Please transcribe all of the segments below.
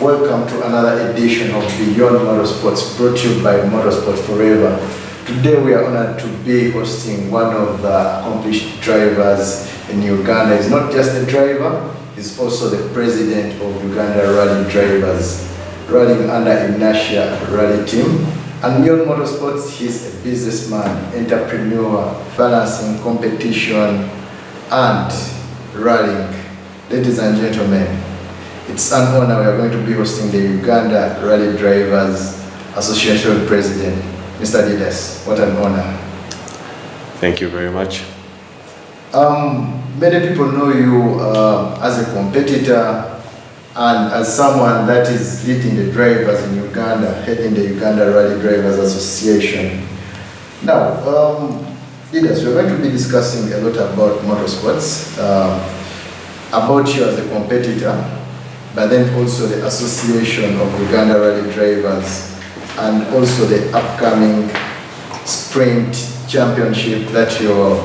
Welcome to another edition of Beyond Motorsports, brought to you by Motorsport Forever. Today we are honored to be hosting one of the accomplished drivers in Uganda. He's not just a driver, he's also the president of Uganda Rally Drivers, rallying under Inertia Rally Team. And beyond motorsports, he's a businessman, entrepreneur, balancing competition and rallying. Ladies and gentlemen, it's an honor. We are going to be hosting the Uganda Rally Drivers Association President, Mr. Didas. What an honor. Thank you very much. Many people know you as a competitor and as someone that is leading the drivers in Uganda, heading the Uganda Rally Drivers Association. Now, Didas, we're going to be discussing a lot about motorsports, about you as a competitor, but then also the Association of Uganda Rally Drivers, and also the upcoming Sprint Championship that you're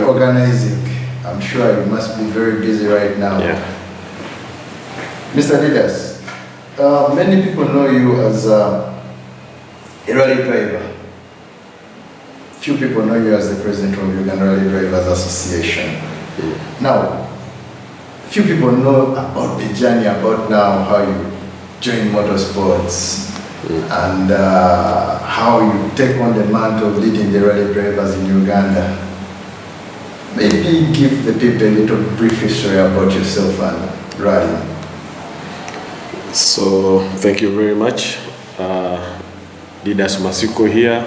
organizing. I'm sure you must be very busy right now. Yeah. Mr. Didas, many people know you as a rally driver. Few people know you as the president of Uganda Rally Drivers Association. Now, few people know about the journey, about now how you join motorsports and how you take on the mantle of leading the rally drivers in Uganda. Maybe give the people a little brief history about yourself and rally. So, thank you very much. Didas Matsiko here,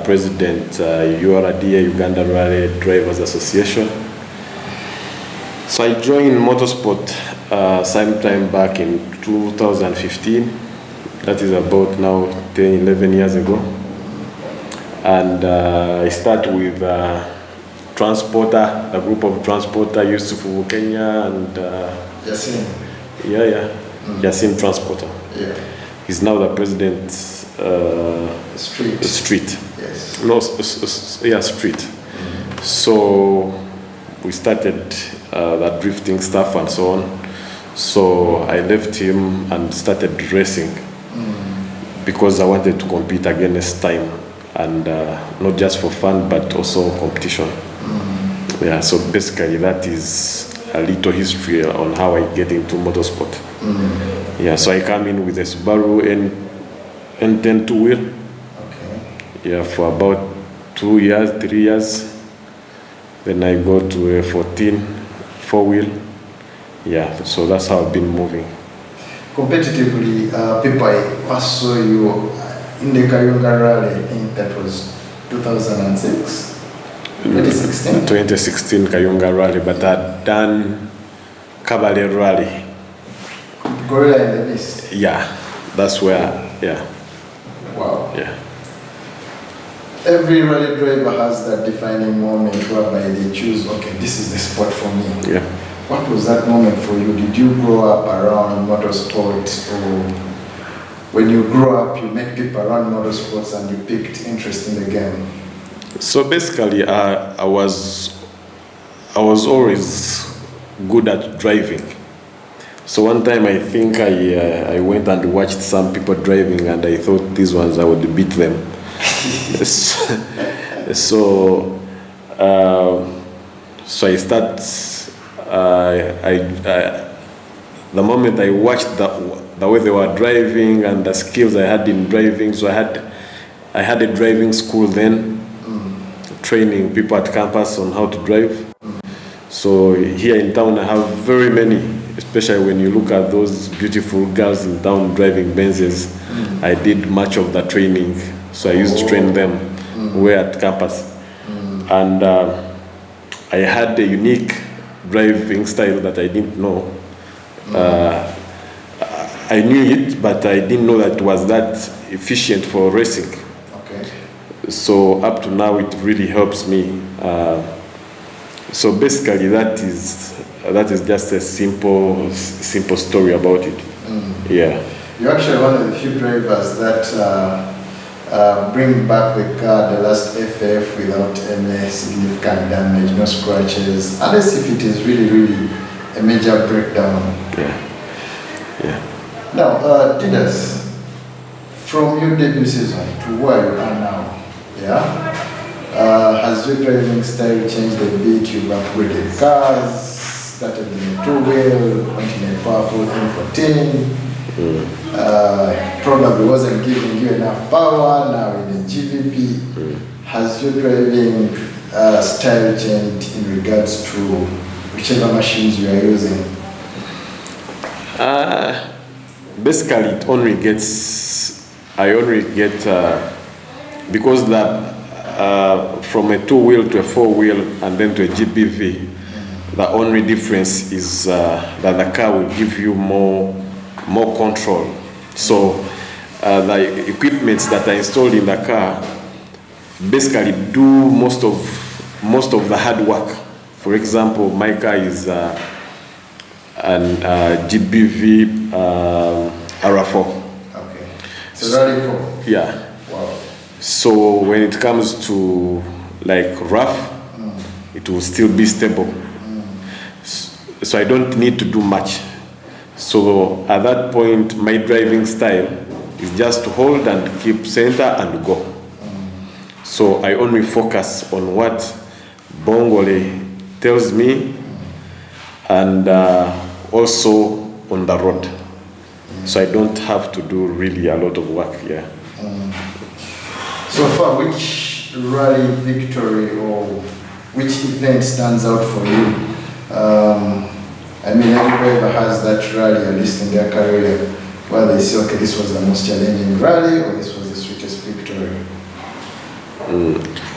President URDA, Uganda Rally Drivers Association. So I joined motorsport sometime back in 2015. That is about now 10, 11 years ago. And I started with Transporter, a group of Transporter, Yusuf Kenya and Yasin. Yasin Transporter. Yeah. He's now the president. Street. Yes. No, Street. So we started that drifting stuff and so on. So I left him and started racing because I wanted to compete against time and not just for fun but also competition. Yeah, so basically that is a little history on how I get into motorsport. Yeah, so I come in with a Subaru N10 two-wheel. Okay. Yeah, for about 3 years. Then I go to a 14 four-wheel. Yeah, so that's how I've been moving. Competitively, people, I first saw you in the Kayunga Rally, I think that was 2006? 2016? 2016 Kayunga Rally, but I'd done Kabale Rally. Gorilla in the East? Yeah, that's where, yeah. Wow. Yeah. Every rally driver has that defining moment whereby they choose, okay, this is the sport for me. Yeah. What was that moment for you? Did you grow up around motorsport, or when you grew up you met people around motorsports and you picked interest in the game? So basically I was always good at driving. So one time I think I went and watched some people driving and I thought these ones I would beat them. So I start. The moment I watched the way they were driving and the skills I had in driving, so I had a driving school then, training people at campus on how to drive. So here in town I have very many, especially when you look at those beautiful girls in town driving Benzes. I did much of the training, so I used to train them where at campus. And I had a unique driving style that I didn't know. I knew it, but I didn't know that it was that efficient for racing. Okay. So up to now, it really helps me. So basically, that is just a simple story about it. Yeah. You're actually one of the few drivers that bring back the car the last FF without any significant damage, no scratches, unless if it is really a major breakdown. Yeah. Now, Didas, from your debut season to where you are now, yeah, has your driving style changed a bit? You've upgraded cars, started in a two-wheel, went in a powerful M14. Probably wasn't giving you enough power, now in a GVP. Has your driving style changed in regards to whichever machines you are using? Basically, it only gets, I only get, because that from a two-wheel to a four-wheel and then to a GPV, the only difference is that the car will give you more control. So the equipments that are installed in the car basically do most of the hard work. For example, my car is an GBV RA4. Okay. So Rally 4. Yeah. Wow. So when it comes to like rough, it will still be stable. So I don't need to do much. So at that point, my driving style is just to hold and keep center and go. So I only focus on what Bongole tells me and also on the road. So I don't have to do really a lot of work here. So far, which rally victory or which event stands out for you? I mean, every driver has that rally, at least in their career, where they say, okay, this was the most challenging rally or this was the sweetest victory.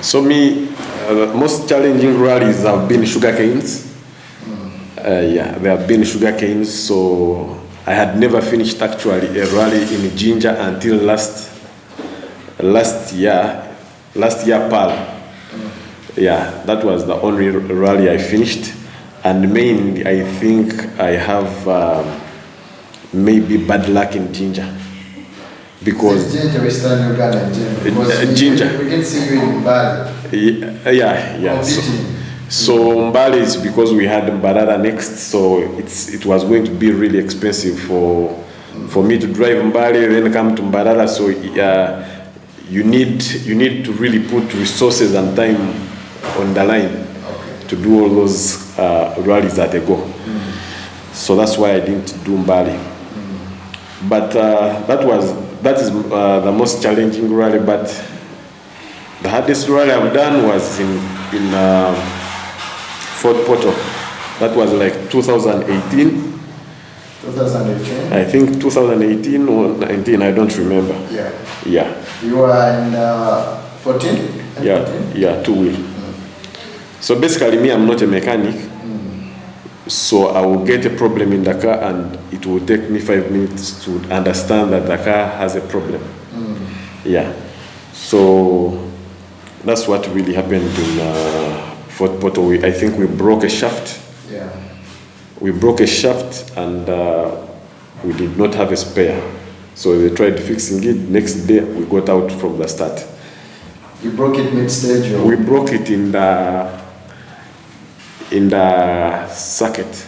So me, the most challenging rallies have been sugar canes. Yeah, there have been sugar canes. So I had never finished actually a rally in Ginger until last year, Pal. Yeah, that was the only rally I finished. And mainly, I think I have maybe bad luck in Ginger. Because Ginger, Western Uganda, because Ginger. We can see you in Bali. Yeah. So Mbale is because we had Mbarara next, so it was going to be really expensive for me to drive Mbale, then come to Mbarara. So you need to really put resources and time on the line to do all those rallies at a go. So that's why I didn't do Mbale. But that is the most challenging rally. But the hardest rally I've done was in Fort Portal. That was like 2018. 2018? I think 2018 or 19, I don't remember. Yeah. You were in 14? Yeah, two-wheel. So basically me, I'm not a mechanic. So I will get a problem in the car and it will take me 5 minutes to understand that the car has a problem. Yeah. So that's what really happened in Fort Portal. I think we broke a shaft. Yeah. We broke a shaft and we did not have a spare. So they tried fixing it. Next day we got out from the start. You broke it mid-stage? Or? We broke it in the circuit,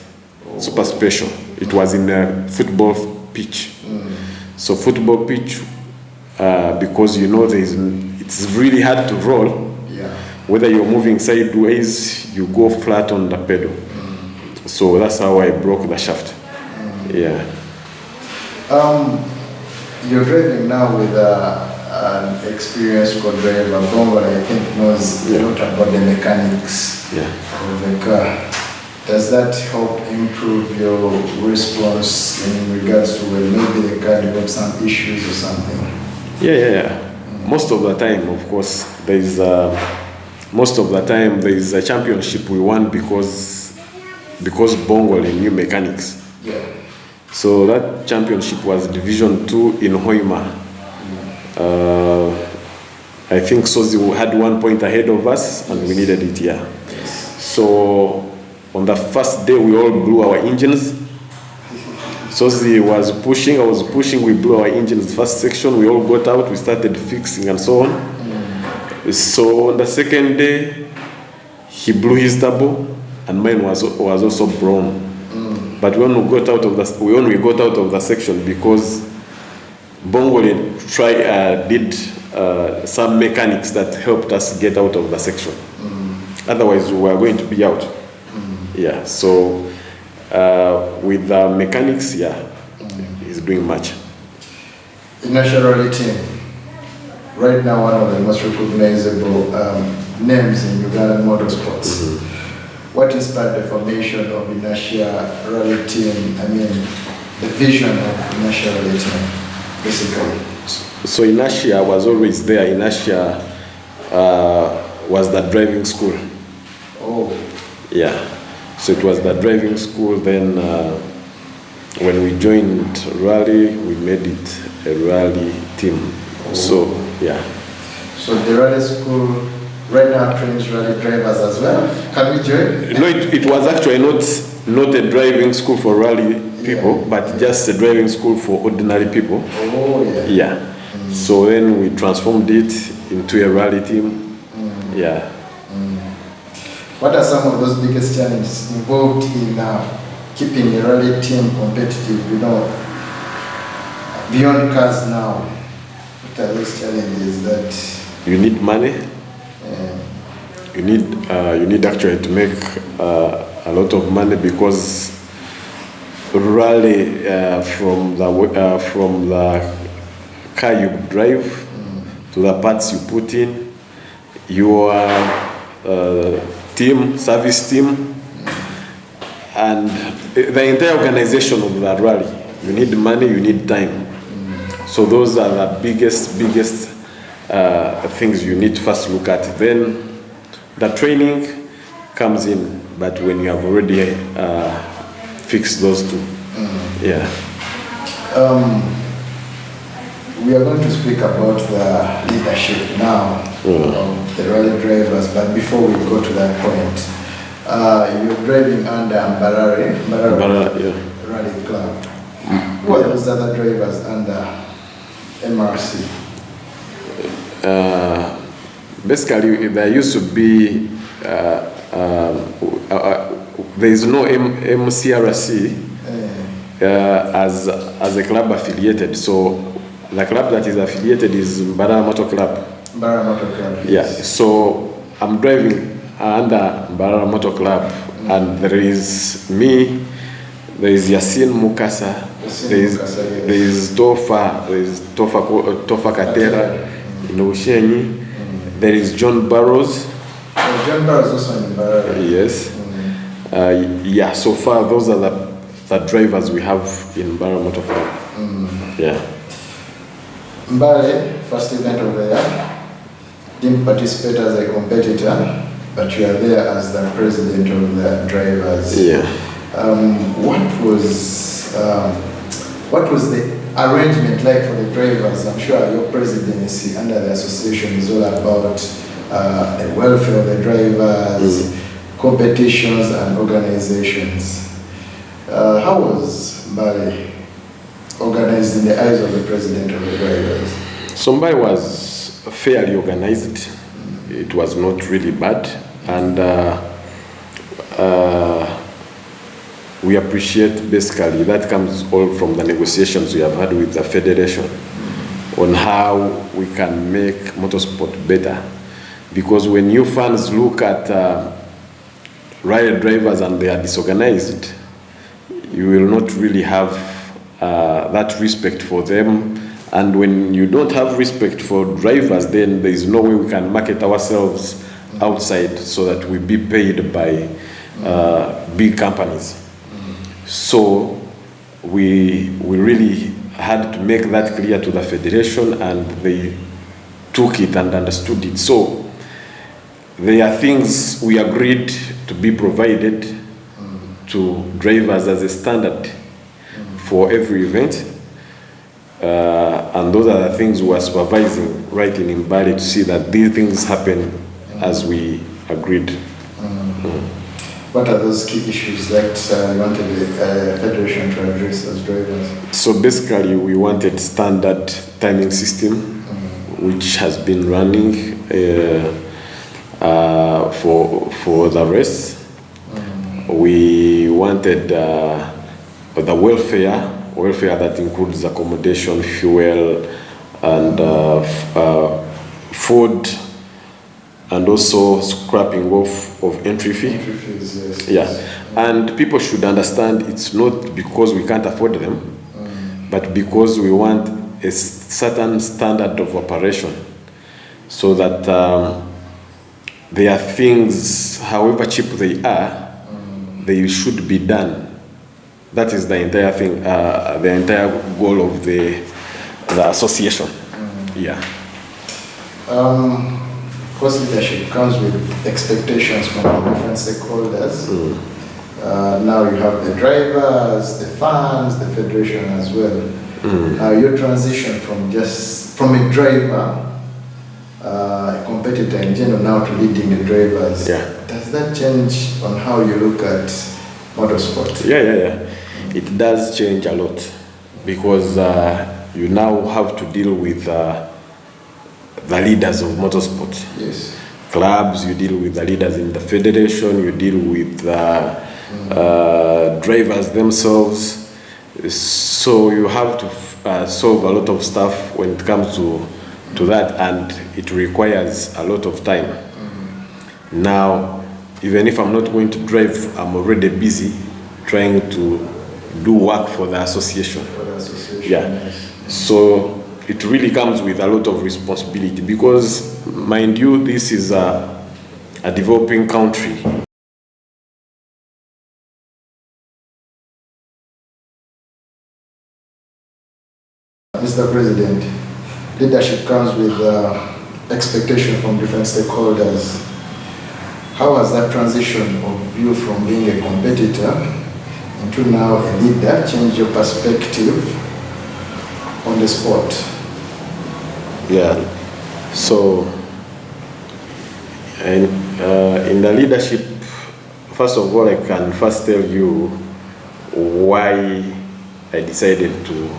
super special. It was in a football pitch. So football pitch, because you know it's really hard to roll. Yeah. Whether you're moving sideways, you go flat on the pedal. So that's how I broke the shaft. Yeah. You're driving now with an experienced co-driver. Bongo, I think, knows a lot about the mechanics of the car. Does that help improve your response in regards to when maybe the car develops some issues or something? Yeah. Most of the time, of course, there is a championship we won because Bongo knew mechanics. Yeah. So that championship was Division 2 in Hoima. I think Sozi had 1 point ahead of us and we needed it here. So on the first day we all blew our engines. Sozi was pushing, I was pushing, we blew our engines. First section we all got out, we started fixing and so on. So on the second day he blew his turbo and mine was also blown. But when we got out of the section, because Bongole did some mechanics that helped us get out of the section. Otherwise, we were going to be out. Yeah. So with the mechanics, he's doing much. National Rally Team, right now one of the most recognizable names in Ugandan motorsports. What inspired the formation of the National Rally Team? I mean, the vision of the National Rally Team, basically. So Inertia was always there. Inertia was the driving school. Oh. Yeah. So it was the driving school. Then when we joined Rally, we made it a rally team. Oh. So, yeah. So the rally school right now trains rally drivers as well. Can we join? No, it was actually not a driving school for rally people, but just a driving school for ordinary people. Oh, yeah. Yeah. So then we transformed it into a rally team. Yeah. What are some of those biggest challenges involved in keeping a rally team competitive, beyond cars now? What are those challenges that... You need money. You need actually to make a lot of money, because rally from the car you drive to the parts you put in, your team, service team, and the entire organization of the rally. You need money, you need time. So those are the biggest things you need to first look at. Then the training comes in, but when you have already fixed those two. Yeah. We are going to speak about the leadership now of the rally drivers, but before we go to that point, you're driving under Mbarare Rally Club. Who are those other drivers under MRC? Basically, there used to be, there is no MCRC as a club affiliated. So the club that is affiliated is Mbarara Motor Club. Mbarara Motor Club, yes. Yeah, so I'm driving under Mbarara Motor Club, and there is me, there is Yasin Mukasa, there is Tofa Katera, Ushenyi, there is John Barrows. John Barrows also in Mbarara. Yes. Yeah, so far those are the drivers we have in Mbarara Motor Club. Yeah. Mbale, first event of the year, didn't participate as a competitor, but you are there as the president of the drivers. Yeah. What was the arrangement like for the drivers? I'm sure your presidency under the association is all about the welfare of the drivers, competitions and organizations. How was Mbale organized in the eyes of the president of the drivers? Somebody was fairly organized. It was not really bad, and we appreciate, basically, that comes all from the negotiations we have had with the federation on how we can make motorsport better. Because when you fans look at riot drivers and they are disorganized, you will not really have that respect for them. And when you don't have respect for drivers, then there is no way we can market ourselves outside so that we be paid by big companies. So we really had to make that clear to the federation, and they took it and understood it. So there are things we agreed to be provided to drivers as a standard for every event, and those are the things we are supervising right in Mbale to see that these things happen as we agreed. What are those key issues that you wanted the federation to address as drivers? So basically, we wanted standard timing system, which has been running for the race. We wanted the welfare that includes accommodation, fuel, and food, and also scrapping off of entry fee. Entry fees, yes. Yeah, yes. and people should understand it's not because we can't afford them, but because we want a certain standard of operation, so that there are things, however cheap they are, they should be done. That is the entire thing, the entire goal of the association. Yeah. Of course, leadership comes with expectations from the different stakeholders. Now you have the drivers, the fans, the federation as well. Now your transition from a driver, a competitor in general, now to leading the drivers. Yeah. Does that change on how you look at motorsport? Yeah. It does change a lot, because you now have to deal with the leaders of motorsport. Yes. Clubs, you deal with the leaders in the federation, you deal with drivers themselves. So you have to solve a lot of stuff when it comes to that, and it requires a lot of time. Now, even if I'm not going to drive, I'm already busy trying to do work for the association. Yeah. Yes. So it really comes with a lot of responsibility, because, mind you, this is a developing country. Mr. President, leadership comes with expectation from different stakeholders. How has that transition of you from being a competitor into now a leader changed your perspective on the sport? Yeah. So, in the leadership, first of all, I can first tell you why I decided to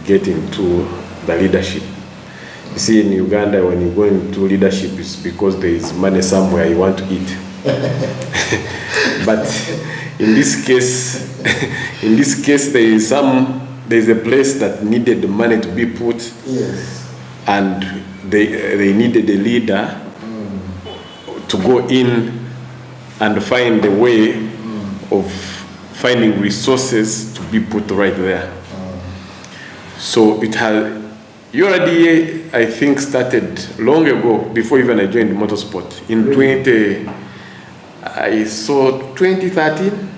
get into the leadership. You see, in Uganda, when you go into leadership, it's because there is money somewhere you want to eat. But in this case, there is a place that needed the money to be put. Yes. And they needed a leader to go in and find a way of finding resources to be put right there. So it had, URDA, I think, started long ago, before even I joined motorsport. In 2013.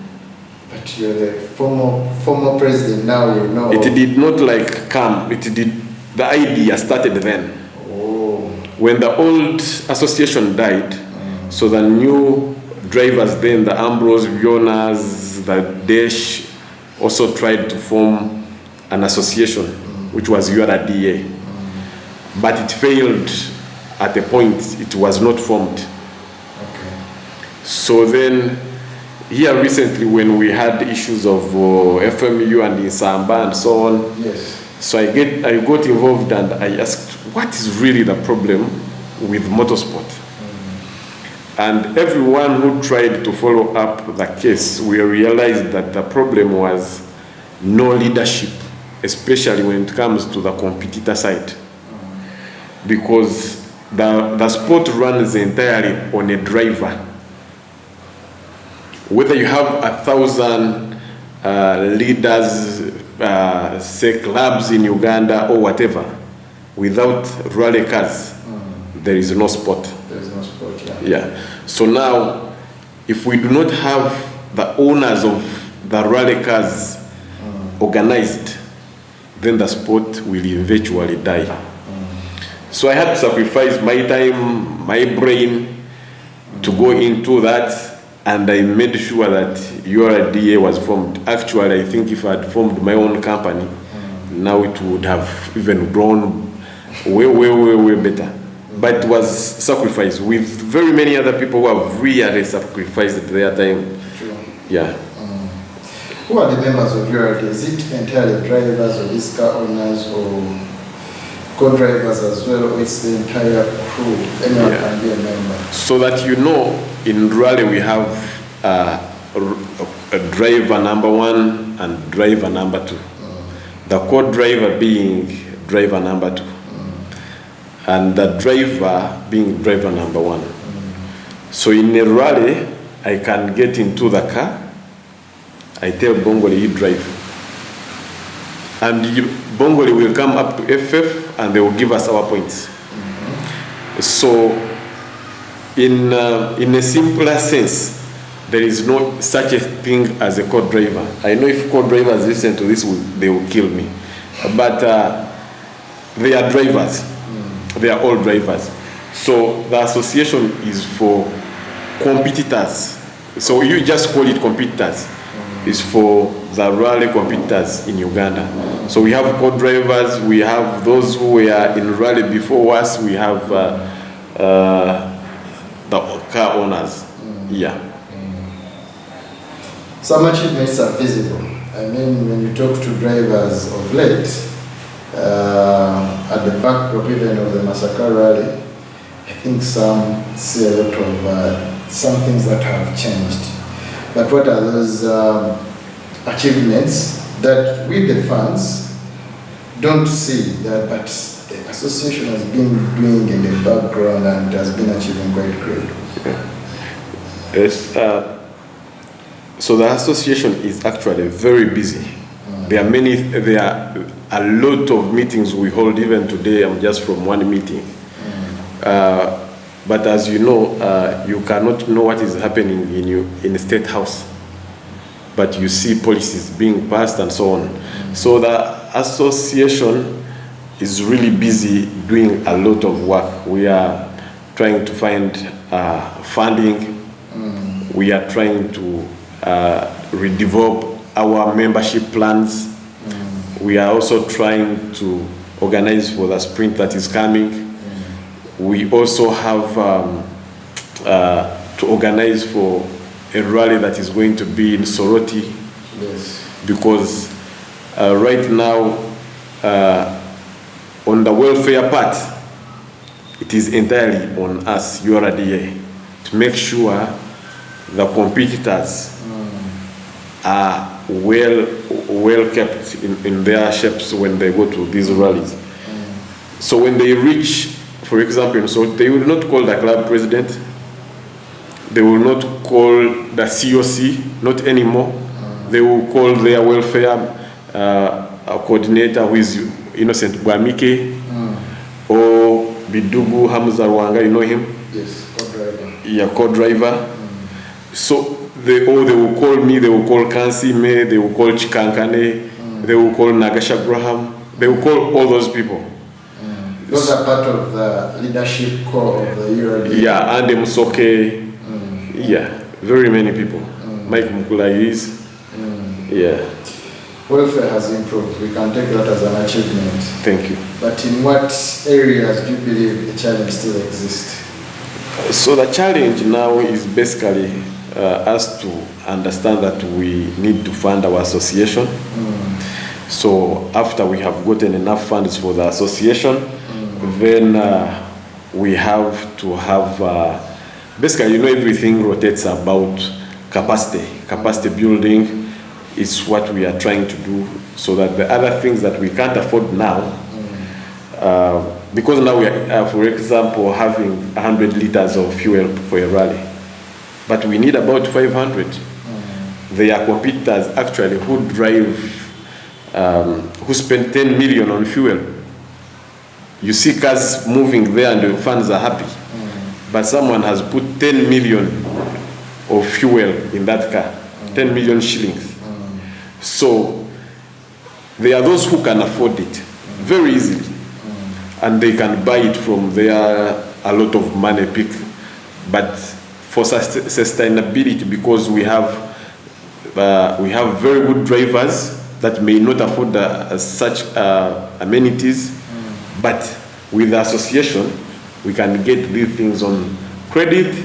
But you're the former president now, you know. It did not like come, the idea started then. Oh. When the old association died, so the new drivers then, the Ambrose, Jonas, the Dash, also tried to form an association, which was URDA. But it failed at a point, it was not formed. Okay. So then, here recently, when we had issues of FMU and Insamba and so on, Yes. so I got involved and I asked, what is really the problem with motorsport? And everyone who tried to follow up the case, we realized that the problem was no leadership, especially when it comes to the competitor side. Because the sport runs entirely on a driver. Whether you have 1,000 leaders, say clubs in Uganda or whatever, without rally cars, there is no sport. There is no sport, yeah. Yeah. So now, if we do not have the owners of the rally cars organized, then the sport will eventually die. So I had to sacrifice my time, my brain to go into that, and I made sure that URDA was formed. Actually, I think if I had formed my own company, now it would have even grown way better. But it was sacrifice with very many other people who have really sacrificed their time. True. Yeah. Who are the members of URDA? Is it entirely drivers or these car owners or co-drivers as well, or it's the entire crew? Anyone can be a member. So that you know, in Raleigh we have a driver number one, and driver number 2. The co-driver being driver number 2. And the driver being driver number 1. So in a rally, I can get into the car, I tell Bongole, you drive. And Bongole will come up to FF and they will give us our points. So in a simpler sense, there is no such a thing as a co-driver. I know if co-drivers listen to this, they will kill me. But they are drivers. They are all drivers. So the association is for competitors. So you just call it competitors. It's for the rally competitors in Uganda. So we have co-drivers, we have those who were in rally before us, we have the car owners. Yeah. Some achievements are visible. I mean, when you talk to drivers of late, at the backdrop even of the Massacre rally, I think some see a lot of some things that have changed. But what are those achievements that we, the fans, don't see that, but the association has been doing in the background and has been achieving quite great? Yes. So the association is actually very busy. There are a lot of meetings we hold. Even today, I'm just from one meeting. But as you know, you cannot know what is happening in the State House. But you see policies being passed and so on. So the association is really busy doing a lot of work. We are trying to find funding. We are trying to redevelop our membership plans. We are also trying to organize for the sprint that is coming. We also have to organize for a rally that is going to be in Soroti. Yes. Because right now, on the welfare part, it is entirely on us, URDA, to make sure the competitors are well kept in their shapes when they go to these rallies. So when they reach, for example, so they will not call the club president, they will not call the COC, not anymore. They will call their welfare coordinator, who is Innocent Bwamike, or Bidugu Hamza Rwanga, you know him? Yes, co-driver. Yeah, co-driver. So they will call me, they will call Kansi Me, they will call Chikankane, they will call Nagasha Graham, they will call all those people. Those are part of the leadership core of the URDA. Yeah, and Musoke. Yeah, very many people. Mike Mukula is. Yeah. Welfare has improved. We can take that as an achievement. Thank you. But in what areas do you believe the challenge still exists? So the challenge now is basically us to understand that we need to fund our association. So after we have gotten enough funds for the association, then we have to have, basically, everything rotates about capacity building. Is what we are trying to do, so that the other things that we can't afford now, because now we are, for example, having 100 liters of fuel for a rally, but we need about 500. There are competitors actually who drive, who spend 10 million on fuel. You see cars moving there and the fans are happy, but someone has put 10 million of fuel in that car, 10 million shillings. So there are those who can afford it very easily, and they can buy it from there, a lot of money pick. But for sustainability, because we have very good drivers that may not afford such amenities, but with the association, we can get these things on credit,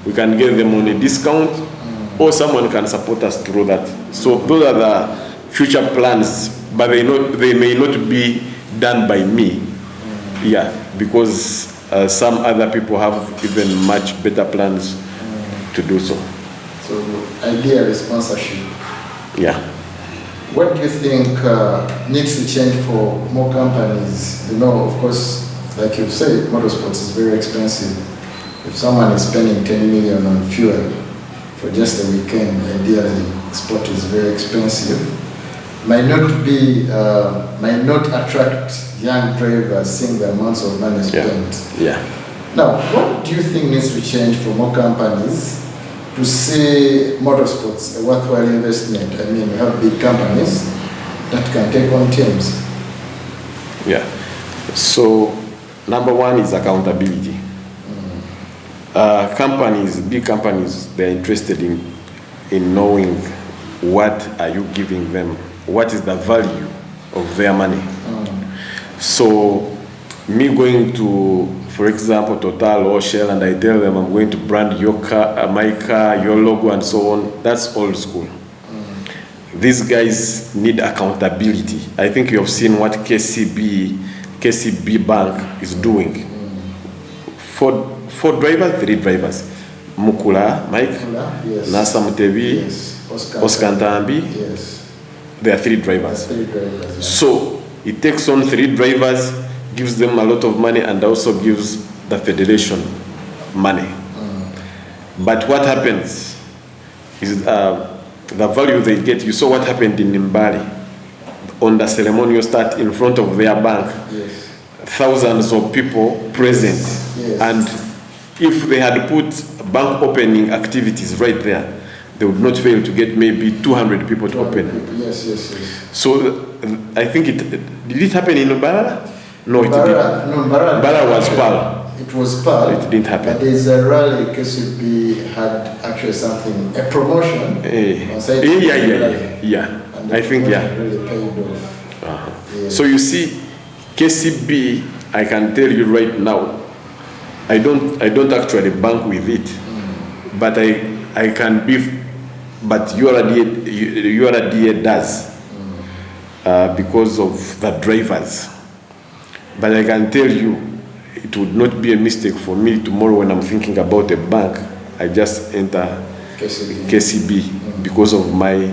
we can get them on a discount, or someone can support us through that. So those are the future plans, but they may not be done by me. Yeah, because some other people have even much better plans to do so. So idea is sponsorship. Yeah. What do you think needs to change for more companies? You know, of course, like you say, motorsports is very expensive. If someone is spending 10 million on fuel for just a weekend, ideally the sport is very expensive. Might not attract young drivers seeing the amounts of money spent. Yeah. Now, what do you think needs to change for more companies to see motorsports a worthwhile investment? I mean, we have big companies that can take on teams. Yeah. So, number one is accountability. Big companies, they're interested in knowing what are you giving them, what is the value of their money. So, me going to, for example, Total or Shell, and I tell them I'm going to brand your car, my car, your logo, and so on, that's old school. These guys need accountability. I think you have seen what KCB Bank is doing. For drivers, 3 drivers. Mukula, Mike, yes. Nasa Mutebi, Yes. Oscar Ntambi, Yes. there are 3 drivers. 3 drivers. Yeah. So it takes on 3 drivers, gives them a lot of money, and also gives the federation money. But what happens is the value they get. You saw what happened in Nimbali on the ceremonial start in front of their bank. Yes. Thousands of people present. Yes. And if they had put bank opening activities right there, they would not fail to get maybe 200 people to open. Yes. So I think did it happen in Mbara? No, it didn't. No, Mbara was Pearl. It was Pearl. It didn't happen. But there's a rally, KCB had actually something, a promotion. On site. Yeah. And I think, yeah. Really paid off. Yes. So you see, KCB, I can tell you right now, I don't actually bank with it, but I can be, but URDA does because of the drivers. But I can tell you, it would not be a mistake for me tomorrow when I'm thinking about a bank, I just enter KCB because of my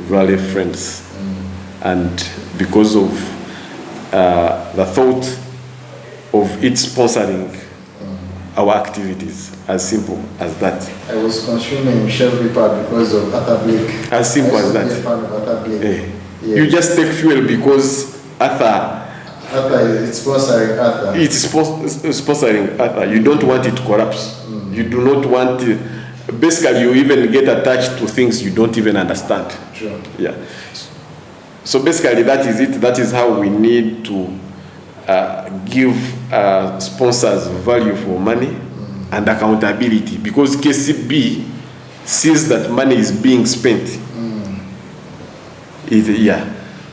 rally friends and because of the thought of it sponsoring our activities, as simple as that. I was consuming Chevy Pad because of Arthur Blake. As simple as that. I used to be a fan of Arthur Blake. Yeah. You just take fuel because Arthur it's sponsoring Arthur. It's sponsoring Arthur. You don't want it to collapse. You do not want it. Basically, you even get attached to things you don't even understand. Sure. Yeah. So basically, that is it. That is how we need to give sponsors value for money and accountability, because KCB sees that money is being spent.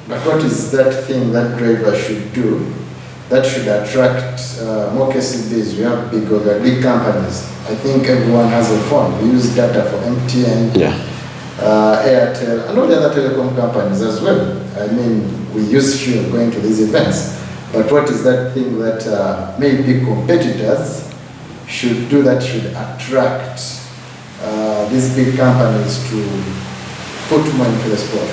But what is that thing that drivers should do that should attract more KCBs? We have big companies. I think everyone has a phone. We use data for MTN, Airtel, and all the other telecom companies as well. I mean, we use fuel going to these events. But what is that thing that maybe competitors should do that should attract these big companies to put money into the sport?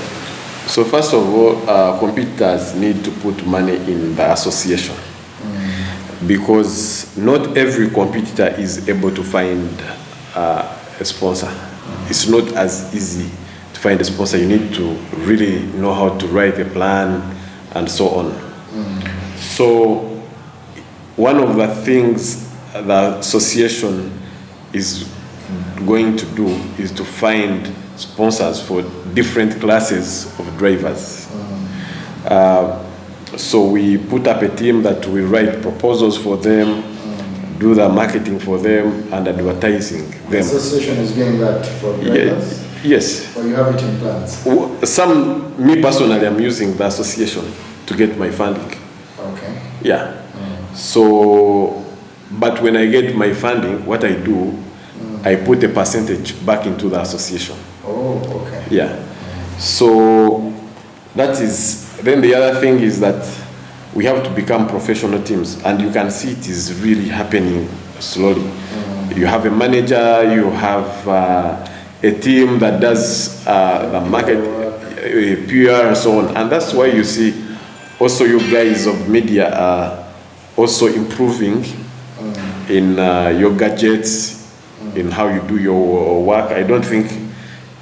So first of all, competitors need to put money in the association because not every competitor is able to find a sponsor. It's not as easy to find a sponsor. You need to really know how to write a plan and so on. So one of the things the association is going to do is to find sponsors for different classes of drivers. So we put up a team that will write proposals for them, do the marketing for them, and advertising them. The association is doing that for drivers? Yes. Or you have it in plans? Me personally, I'm using the association to get my funding. Okay. Yeah. So, but when I get my funding, what I do, I put a percentage back into the association. Oh, okay. Yeah. So that is, then the other thing is that we have to become professional teams, and you can see it is really happening slowly. You have a manager, you have a team that does the market, PR and so on. And that's why you see also you guys of media are also improving in your gadgets, in how you do your work. I don't think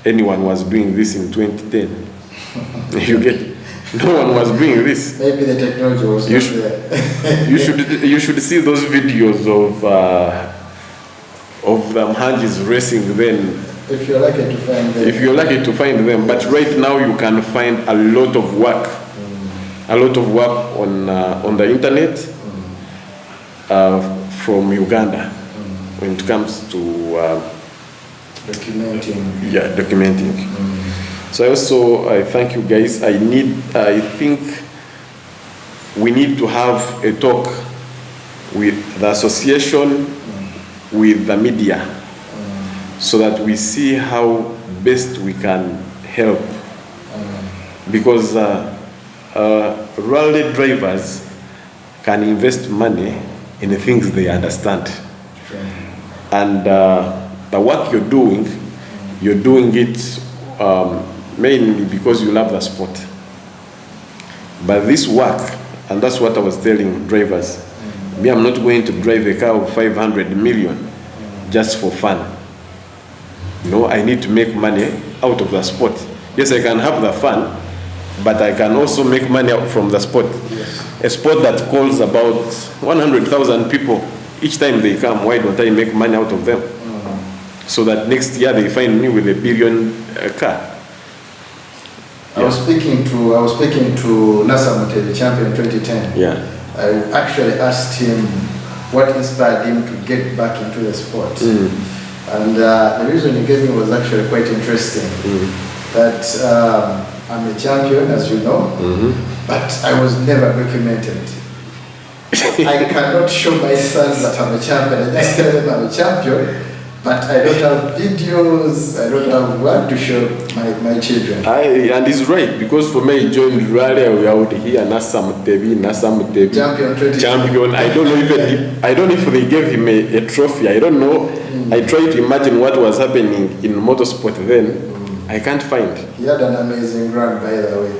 anyone was doing this in 2010. You get, no one was doing this. Maybe the technology was not there. You should see those videos of the Mhanjis racing then. If you're lucky to find them. If you're lucky to find them. But right now you can find a lot of work. A lot of work on the internet from Uganda when it comes to documenting. Yeah, documenting. So I thank you guys. I think we need to have a talk with the association, with the media, so that we see how best we can help. Because rally drivers can invest money in the things they understand. And the work you're doing it mainly because you love the sport. But this work, and that's what I was telling drivers, me, I'm not going to drive a car of 500 million just for fun. No, I need to make money out of the sport. Yes, I can have the fun, but I can also make money out from the sport. Yes. A sport that calls about 100,000 people each time they come. Why don't I make money out of them? So that next year they find me with $1 billion car. I was speaking to Nassamute, the champion 2010. Yeah. I actually asked him what inspired him to get back into the sport. And the reason he gave me was actually quite interesting. That I'm a champion, as you know, but I was never documented. I cannot show my sons that I'm a champion. I just tell them I'm a champion, but I don't have videos, I don't have what to show my children. And he's right, because for me, I joined rally, we are out here, Nassamute, Champion 2010. champion. I don't know if they gave him a trophy. I don't know. I tried to imagine what was happening in motorsport then. I can't find. He had an amazing run, by the way.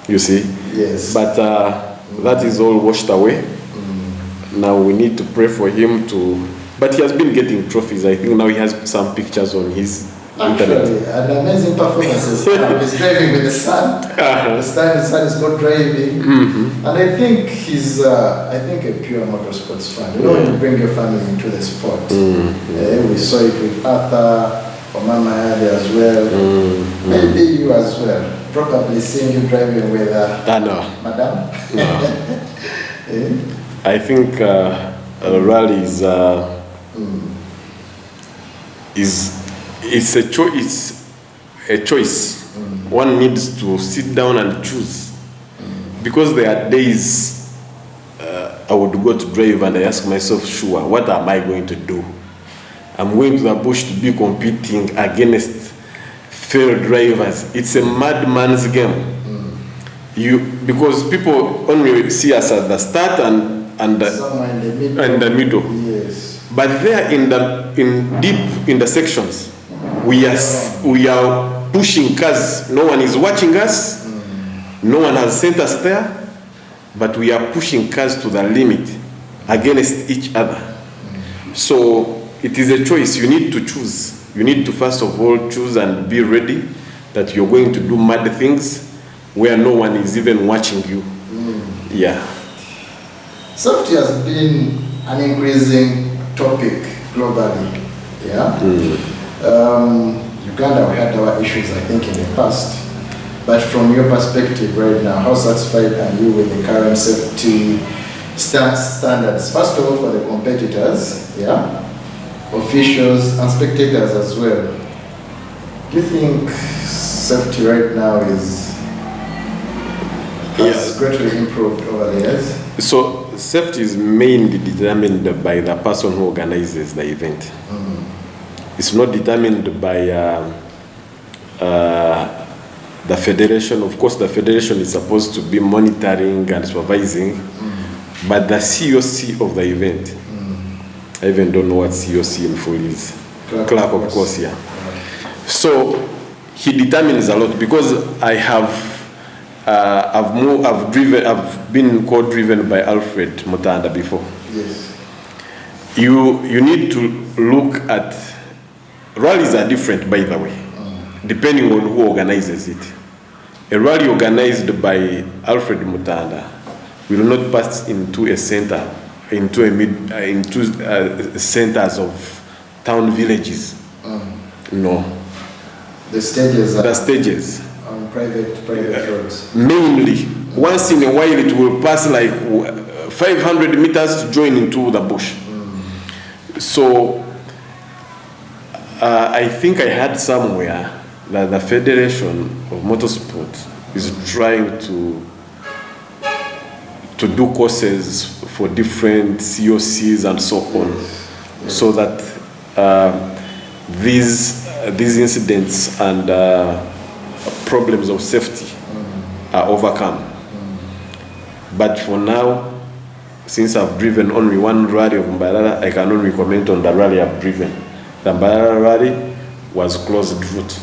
You see? Yes. But that is all washed away. Now we need to pray for him to... But he has been getting trophies. I think now he has some pictures on his internet. Actually, an amazing performances. He's driving with the son. The son is not driving. And I think he's a pure motorsports fan. You know, when you bring your family into the sport. We saw it with Arthur, or Mama Yadi as well. Maybe you as well. Probably seeing you driving with no. Madam. No. I think rally is a choice. One needs to sit down and choose, because there are days I would go to drive and I ask myself, sure, what am I going to do? I'm going to the bush to be competing against failed drivers. It's a madman's game. Because people only see us at the start and somewhere in the middle. Yes. But there deep in the sections, we are pushing cars. No one is watching us. No one has sent us there, but we are pushing cars to the limit against each other. So it is a choice. You need to choose. You need to first of all choose and be ready that you're going to do mad things where no one is even watching you. Yeah. Safety has been an increasing topic globally. Yeah. Uganda, we had our issues, I think, in the past. But from your perspective right now, how satisfied are you with the current safety standards? First of all, for the competitors, yeah, officials and spectators as well. Do you think safety right now has greatly improved over the years? So safety is mainly determined by the person who organizes the event. It's not determined by the federation. Of course, the federation is supposed to be monitoring and supervising, but the COC of the event, I even don't know what COC in full is. Clerk of course, yeah. So he determines a lot, because I have I've been co-driven by Alfred Mutanda before. Yes. You need to look at, rallies are different, by the way, depending on who organizes it. A rally organized by Alfred Mutanda will not pass into a center, into centers of town villages. No. The stages are the stages on private roads. Mainly, once in a while it will pass like 500 meters to join into the bush. So I think I heard somewhere that the Federation of Motorsport is trying to do courses for different COCs and so on, so that these incidents and problems of safety are overcome. But for now, since I've driven only one rally of Mbarara, I can only comment on the rally I've driven. The Mbarara rally was closed route.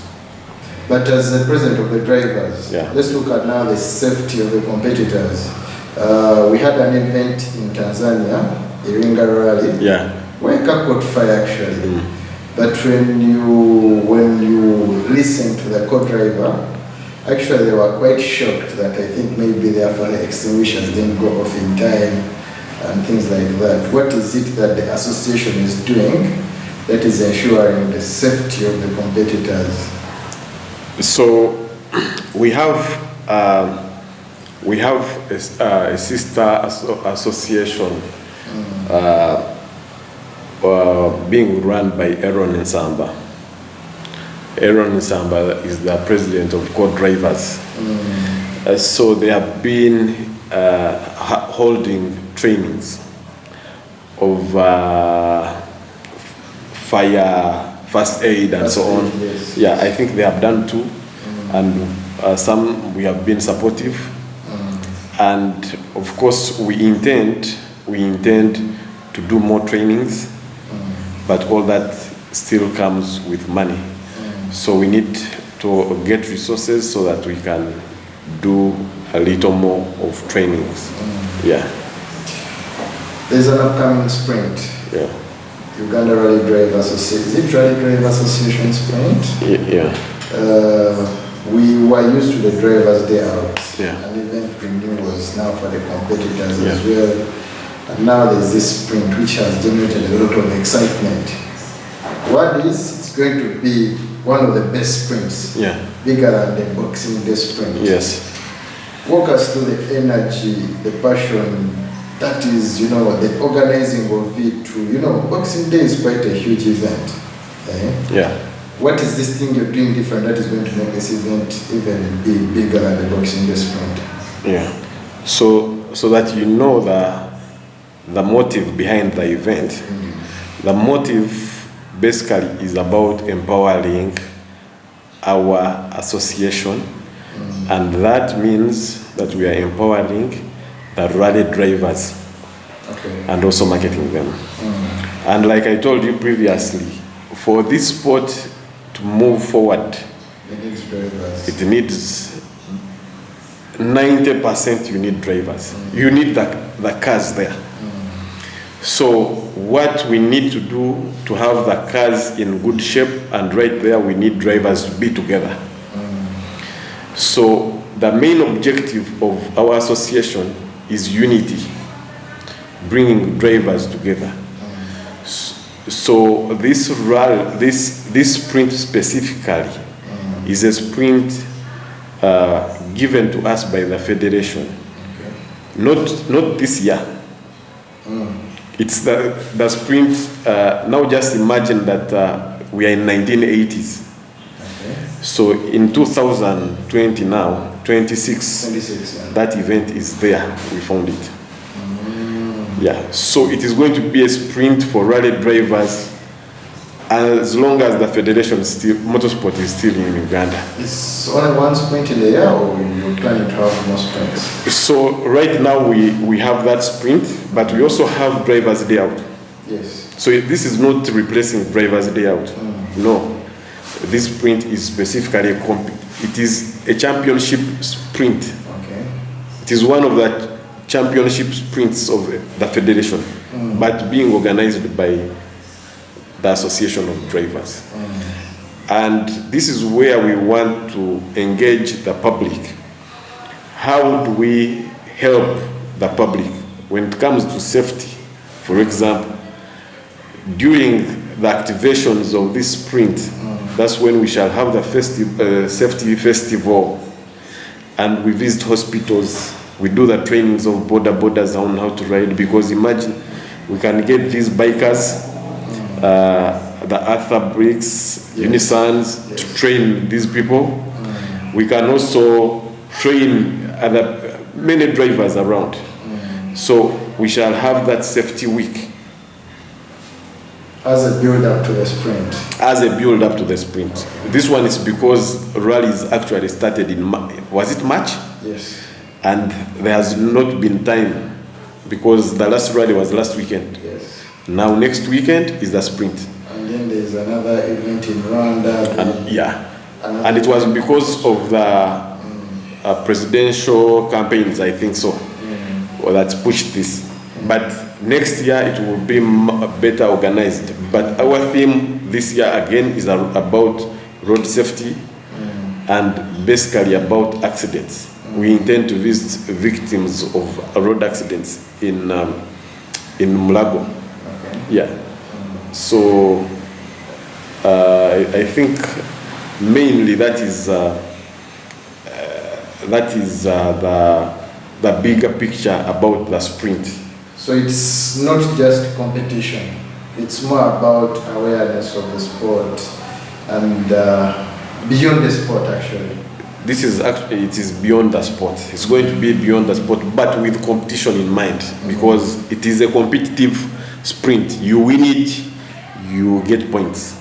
But as the president of the drivers, let's look at now the safety of the competitors. We had an event in Tanzania, Iringa Rally, where a car caught fire actually. But when you listen to the co-driver, actually they were quite shocked that I think maybe their fire extinguishers didn't go off in time and things like that. What is it that the association is doing that is ensuring the safety of the competitors? So we have a sister association being run by Aaron Nsamba. Aaron Nsamba is the president of co-drivers. So they have been holding trainings of fire, first aid and so on. Yes. I think they have done 2, and some we have been supportive. And of course we intend to do more trainings, but all that still comes with money. So we need to get resources so that we can do a little more of trainings. There's an upcoming sprint. Uganda Rally Driver Association. Is it Rally Driver Association sprint? We were used to the Drivers Day Out. An event renewal was now for the competitors as well. And now there's this sprint which has generated a lot of excitement. What is, it's going to be one of the best sprints, bigger than the Boxing Day sprint. Walk us through the energy, the passion, that is, the organizing of it to, Boxing Day is quite a huge event. What is this thing you're doing different that is going to make this event even be bigger than the Boxing Day sprint? So that the motive behind the event. The motive basically is about empowering our association, and that means that we are empowering the rally drivers and also marketing them. And like I told you previously, for this sport to move forward, it needs 90% you need drivers. You need the cars there. So what we need to do to have the cars in good shape, and right there we need drivers to be together. So the main objective of our association is unity, bringing drivers together. So this rally, this sprint specifically is a sprint given to us by the federation, not this year. It's the sprint. Now just imagine that we are in 1980s. So in 2020 now, 26, that event is there. We found it. So it is going to be a sprint for rally drivers as long as the federation motorsport is still in Uganda. It's only one sprint in the year, or you're planning to have more sprints? So right now we have that sprint, but we also have Drivers Day Out. Yes. So this is not replacing Drivers Day Out. No. this sprint is specifically it is a championship sprint. Okay. It is one of the championship sprints of the federation, but being organized by the Association of Drivers. And this is where we want to engage the public. How do we help the public when it comes to safety? For example, during the activations of this sprint, that's when we shall have the safety festival, and we visit hospitals. We do the trainings of borders on how to ride, because imagine we can get these bikers, the Arthur Bricks, Unisans, to train these people. We can also train many drivers around. So we shall have that safety week. As a build-up to the sprint. As a build-up to the sprint. This one is because rallies actually started in was it March? Yes. And there has not been time, because the last rally was last weekend. Yes. Now next weekend is the sprint. And then there's another event in Rwanda. And it was because of the presidential campaigns, I think so, that pushed this. But next year it will be better organized. But our theme this year again is about road safety and basically about accidents. We intend to visit victims of road accidents in Mulago. Okay. Yeah. So I think mainly that is the bigger picture about the sprint. So it's not just competition, it's more about awareness of the sport and beyond the sport actually. This is actually, it is beyond the sport. It's going to be beyond the sport, but with competition in mind, because it is a competitive sprint. You win it, you get points.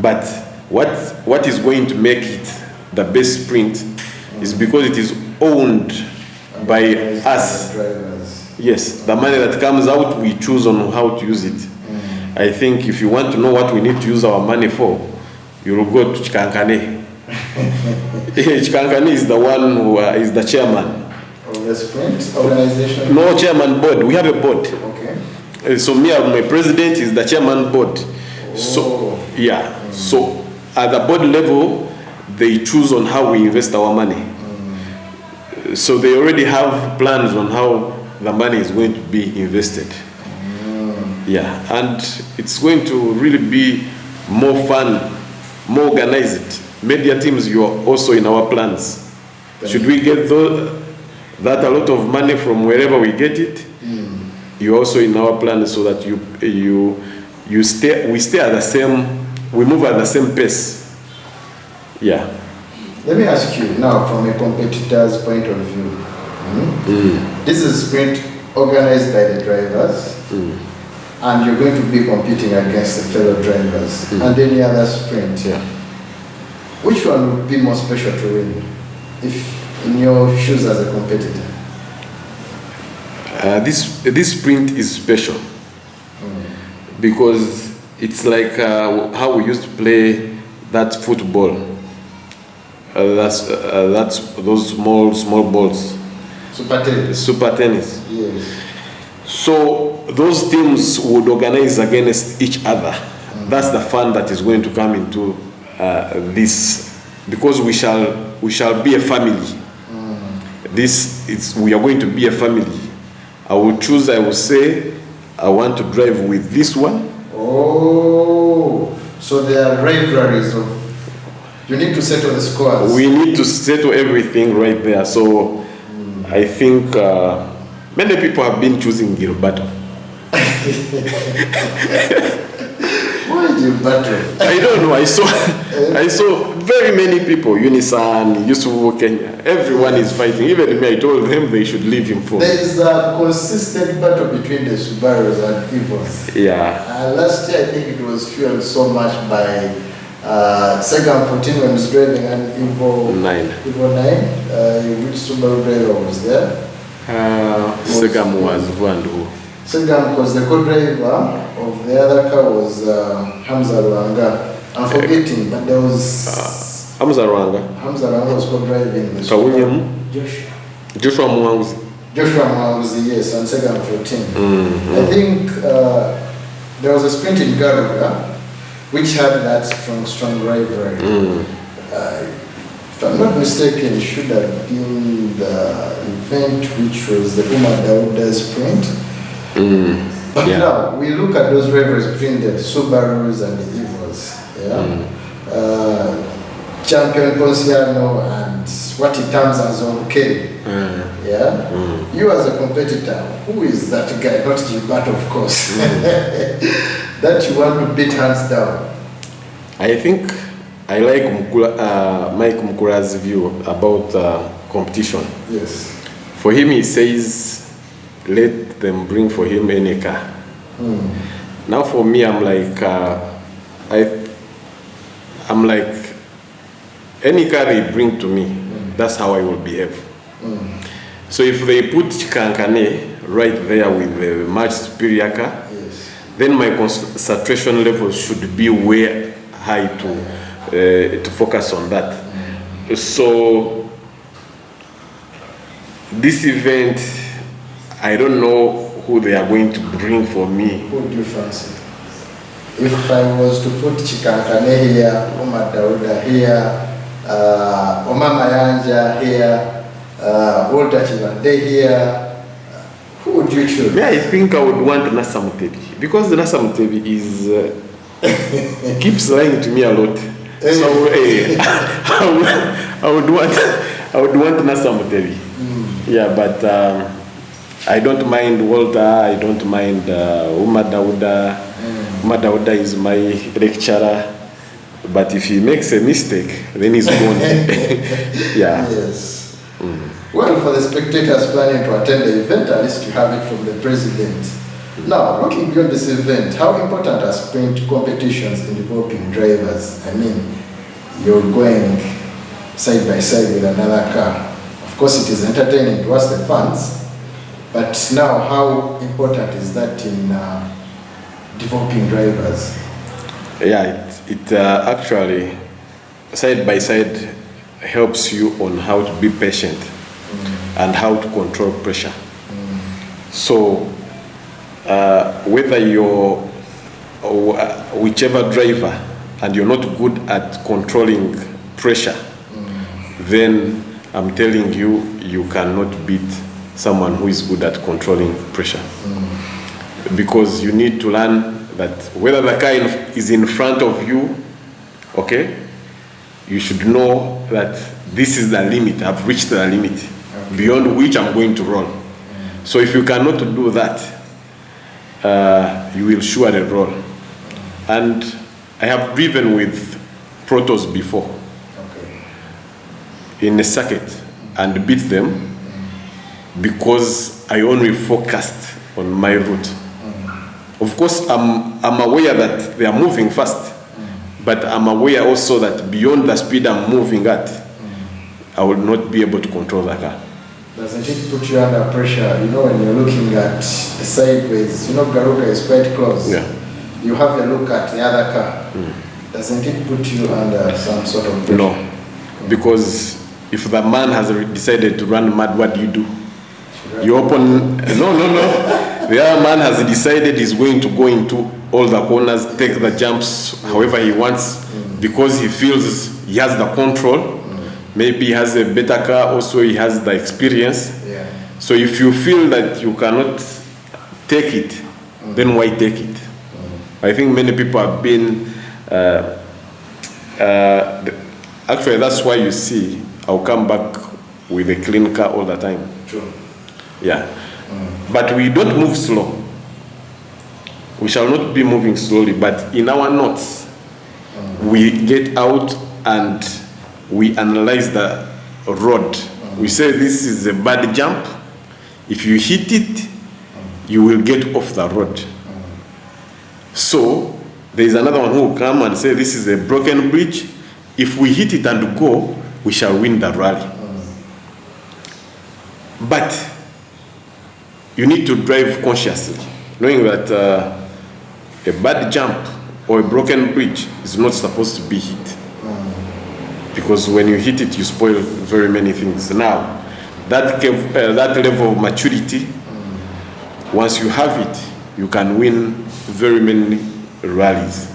But what is going to make it the best sprint is because it is owned by us. Yes, the money that comes out, we choose on how to use it. I think if you want to know what we need to use our money for, you will go to Chikankane. Chikankane is the one who is the chairman. Of the sprint organization? No, chairman board. We have a board. Okay. So me, my president is the chairman board. So yeah. So at the board level, they choose on how we invest our money. So they already have plans on how the money is going to be invested. Yeah, and it's going to really be more fun, more organized. Media teams, you are also in our plans. Should we get that a lot of money from wherever we get it, you're also in our plans, so that we stay at the same, we move at the same pace. Yeah. Let me ask you now, from a competitor's point of view. This is a sprint organized by the drivers, and you're going to be competing against the fellow drivers and any other sprint. Yeah. Which one would be more special to win, if in your shoes as a competitor? This sprint is special because it's like how we used to play that football. That's those small balls. Super tennis. Yes. So those teams would organize against each other. That's the fun that is going to come into this, because we shall be a family. We are going to be a family. I will say, I want to drive with this one. Oh, so there are rivalries of. You need to settle the scores. We need to settle everything right there. So I think many people have been choosing Gilberto. Why Gilberto? I don't know. I saw very many people, Unisan, Yusufu, Kenya. Everyone is fighting. Even me, I told them they should leave him for. There is a consistent battle between the Subarus and Evos. Yeah. Last year, I think it was fueled so much by Segam 14 when he was driving, and Evo 9. Which Subaru driver was there? Segam was one who. Segam, because the co-driver of the other car was Hamza Luanga. I'm forgetting, but there was Hamza Rwanga. Hamza Rwanga was co-driving the Joshua Mwanguzi. Joshua Mwanguzi, yes, on second 14. I think there was a sprint in Garuga which had that strong rivalry. If I'm not mistaken, it should have been the event which was the URDA sprint. But now we look at those rivals between the Subarus and the Evos. Champion Ponziano and what he terms as okay. You as a competitor, who is that guy? Not Gilbert, of course. That you want to beat hands down. I think I like Mike Mukula's view about competition. Yes. For him, he says, let them bring for him any car. Now for me, I'm like, I'm like, any car they bring to me, that's how I will behave. So if they put Chikankane right there with the much superior car, then my concentration level should be way high to focus on that. So this event, I don't know who they are going to bring for me. Who do you fancy? If I was to put Chikankane here, Omar Dauda here, Omar Mayanja here, Walter Chivande here, who would you choose? Yeah, I think I would want Nasa Mutebi, because the Nasa Mutebi is keeps lying to me a lot. So I would want Nasa Mutebi. Yeah, but I don't mind Walter. I don't mind Umar Dauda. Umar Dauda is my lecturer. But if he makes a mistake, then he's gone. Yes. Well, for the spectators planning to attend the event, at least you have it from the president. Now, looking beyond this event, how important are sprint competitions in developing drivers? I mean, you're going side by side with another car. Of course, it is entertaining to us, the fans. But now, how important is that in developing drivers? Yeah, it actually, side by side, helps you on how to be patient and how to control pressure. So, whether you're whichever driver and you're not good at controlling pressure, then I'm telling you, you cannot beat someone who is good at controlling pressure. Because you need to learn that whether the car is in front of you, okay, you should know that this is the limit, I've reached the limit, beyond which I'm going to roll. So if you cannot do that, you will surely roll. And I have driven with Protos before in a circuit and beat them because I only focused on my route. Of course, I'm aware that they are moving fast, but I'm aware also that beyond the speed I'm moving at, I will not be able to control the car. Doesn't it put you under pressure? You know, when you're looking at the sideways, you know, Garuga is quite close. Yeah. You have a look at the other car. Doesn't it put you under some sort of pressure? No, because if the man has decided to run mad, what do? You open, no. The other man has decided he's going to go into all the corners, take the jumps however he wants, because he feels he has the control. Maybe he has a better car, also he has the experience. So if you feel that you cannot take it, then why take it? I think many people have been, actually that's why you see, I'll come back with a clean car all the time. True. Yeah. But we don't move slow. We shall not be moving slowly, but in our notes, we get out and we analyze the road. We say this is a bad jump. If you hit it, you will get off the road. So there is another one who will come and say this is a broken bridge. If we hit it and go, we shall win the rally. But you need to drive consciously, knowing that a bad jump or a broken bridge is not supposed to be hit. Because when you hit it, you spoil very many things. Now, that level of maturity, once you have it, you can win very many rallies.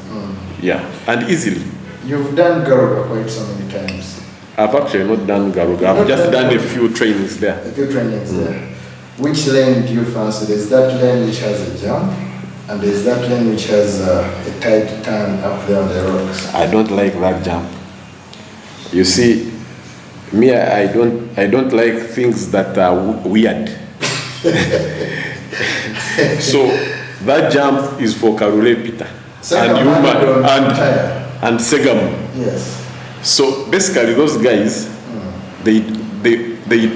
Yeah, and easily. You've done Garuda quite so many times. I've actually not done Garuda. I've just done a few trainings there. A few trainings there. Which lane do you fancy? There's that lane which has a jump, and there's that lane which has a tight turn up there on the rocks. I don't like that jump. You see, me, I don't like things that are weird. So that jump is for Karule Peter and Yuma and Segamo. Yes. So basically, those guys, they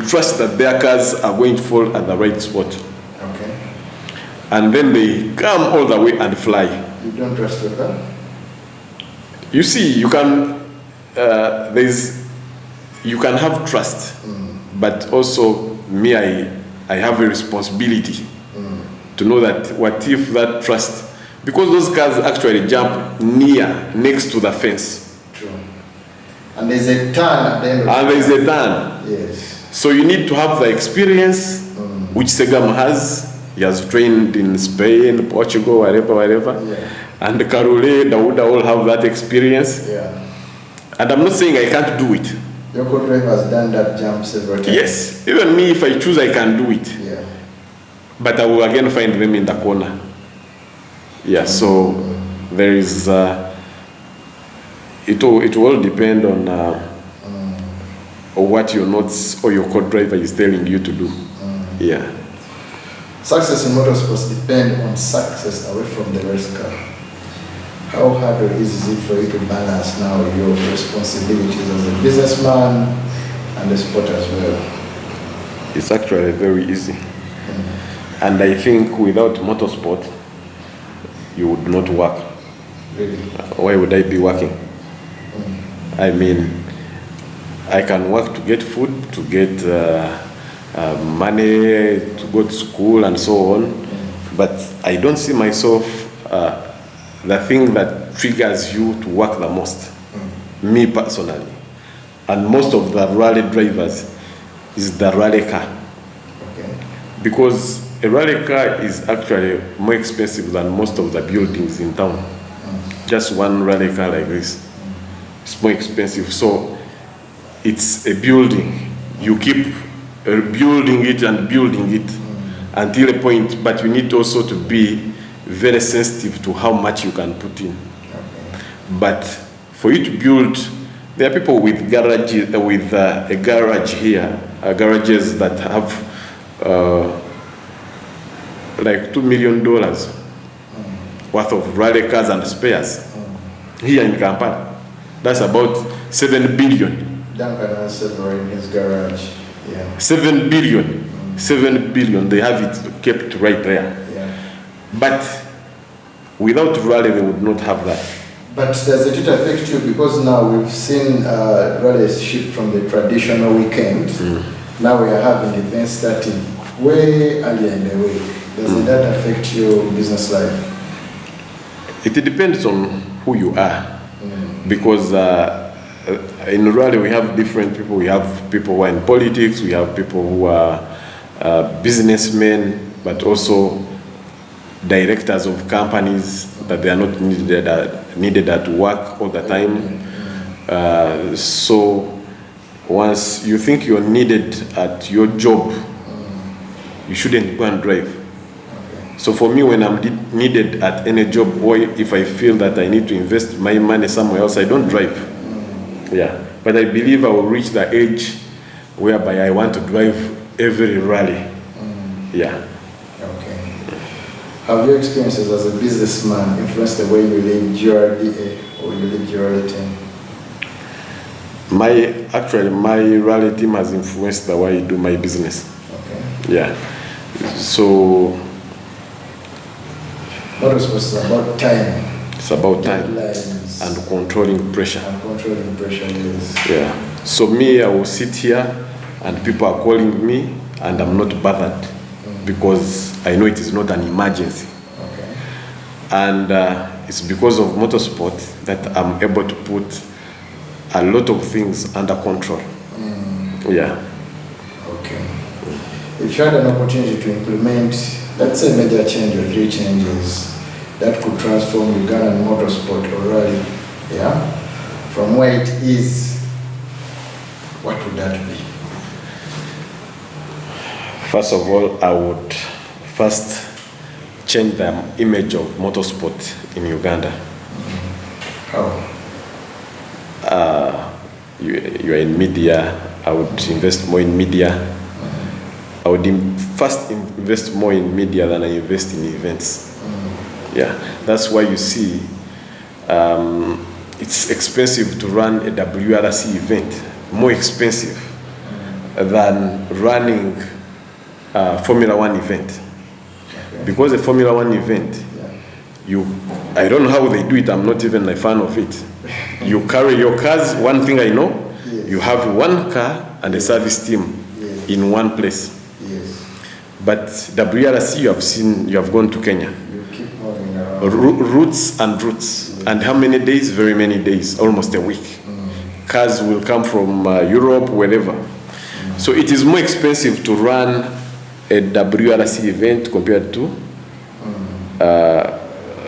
trust that their cars are going to fall at the right spot. Okay. And then they come all the way and fly. You don't trust your car? You see, you can you can have trust, but also me, I have a responsibility to know that what if that trust, because those cars actually jump next to the fence. True. And there's a turn at the end of the And there's a turn. Yes. So you need to have the experience, which Segamo has. He has trained in Spain, Portugal, wherever. Yeah. And Karule, Dauda all have that experience. Yeah. And I'm not saying I can't do it. Your co-driver has done that jump several times. Yes. Even me, if I choose, I can do it. Yeah. But I will again find them in the corner. Yeah, so there is, it will depend on what your notes or your co-driver is telling you to do. Yeah. Success in motorsports depend on success away from the race car. How hard or easy is it for you to balance now your responsibilities as a businessman and a sport as well? It's actually very easy. And I think without motorsport, you would not work. Really? Why would I be working? I mean, I can work to get food, to get money, to go to school and so on, but I don't see myself the thing that triggers you to work the most, me personally. And most of the rally drivers is the rally car. Okay. Because a rally car is actually more expensive than most of the buildings in town. Just one rally car like this, it's more expensive. So it's a building. You keep building it and building it until a point, but you need also to be very sensitive to how much you can put in. Okay. But for you to build, there are people with garages, with a garage here, garages that have like $2 million worth of rally cars and spares here in Kampala. That's about 7 billion. Duncan has several in his garage. Yeah. 7 billion. 7 billion. They have it kept right there. Yeah. But without rally, they would not have that. But does it affect you? Because now we've seen rallies shift from the traditional weekend. Now we are having events starting way earlier in the week. Doesn't that affect your business life? It depends on who you are. Because in rally, we have different people. We have people who are in politics. We have people who are businessmen, but also directors of companies that they are not needed at work all the time. So once you think you're needed at your job, you shouldn't go and drive. So for me, when I'm needed at any job, or if I feel that I need to invest my money somewhere else, I don't drive. Yeah, but I believe I will reach the age whereby I want to drive every rally. Yeah. Okay. Have your experiences as a businessman influenced the way you lead URDA or you lead your rally team? My rally team has influenced the way I do my business. Okay. Yeah. So motorsport is about time. It's about time. Deadlines. And controlling pressure. And controlling pressure, yes. Yeah. So me, I will sit here and people are calling me and I'm not bothered because I know it is not an emergency. Okay. And it's because of motorsport that I'm able to put a lot of things under control. Yeah. Okay. If you had an opportunity to implement, let's say, major change or 3 changes that could transform Ugandan motorsport or rally, yeah, from where it is, what would that be? First of all, I would first change the image of motorsport in Uganda. How? You are in media. I would invest more in media. I would first invest more in media than I invest in events. Yeah, that's why you see it's expensive to run a WRC event, more expensive than running a Formula 1 event. Okay. Because a Formula 1 event, I don't know how they do it, I'm not even a fan of it. You carry your cars, one thing I know, yes. You have one car and a service team Yes. in one place. Yes. But WRC, you have gone to Kenya. You keep moving around. Routes and routes. Yes. And how many days? Very many days, almost a week. Cars will come from Europe, wherever. So it is more expensive to run a WRC event compared to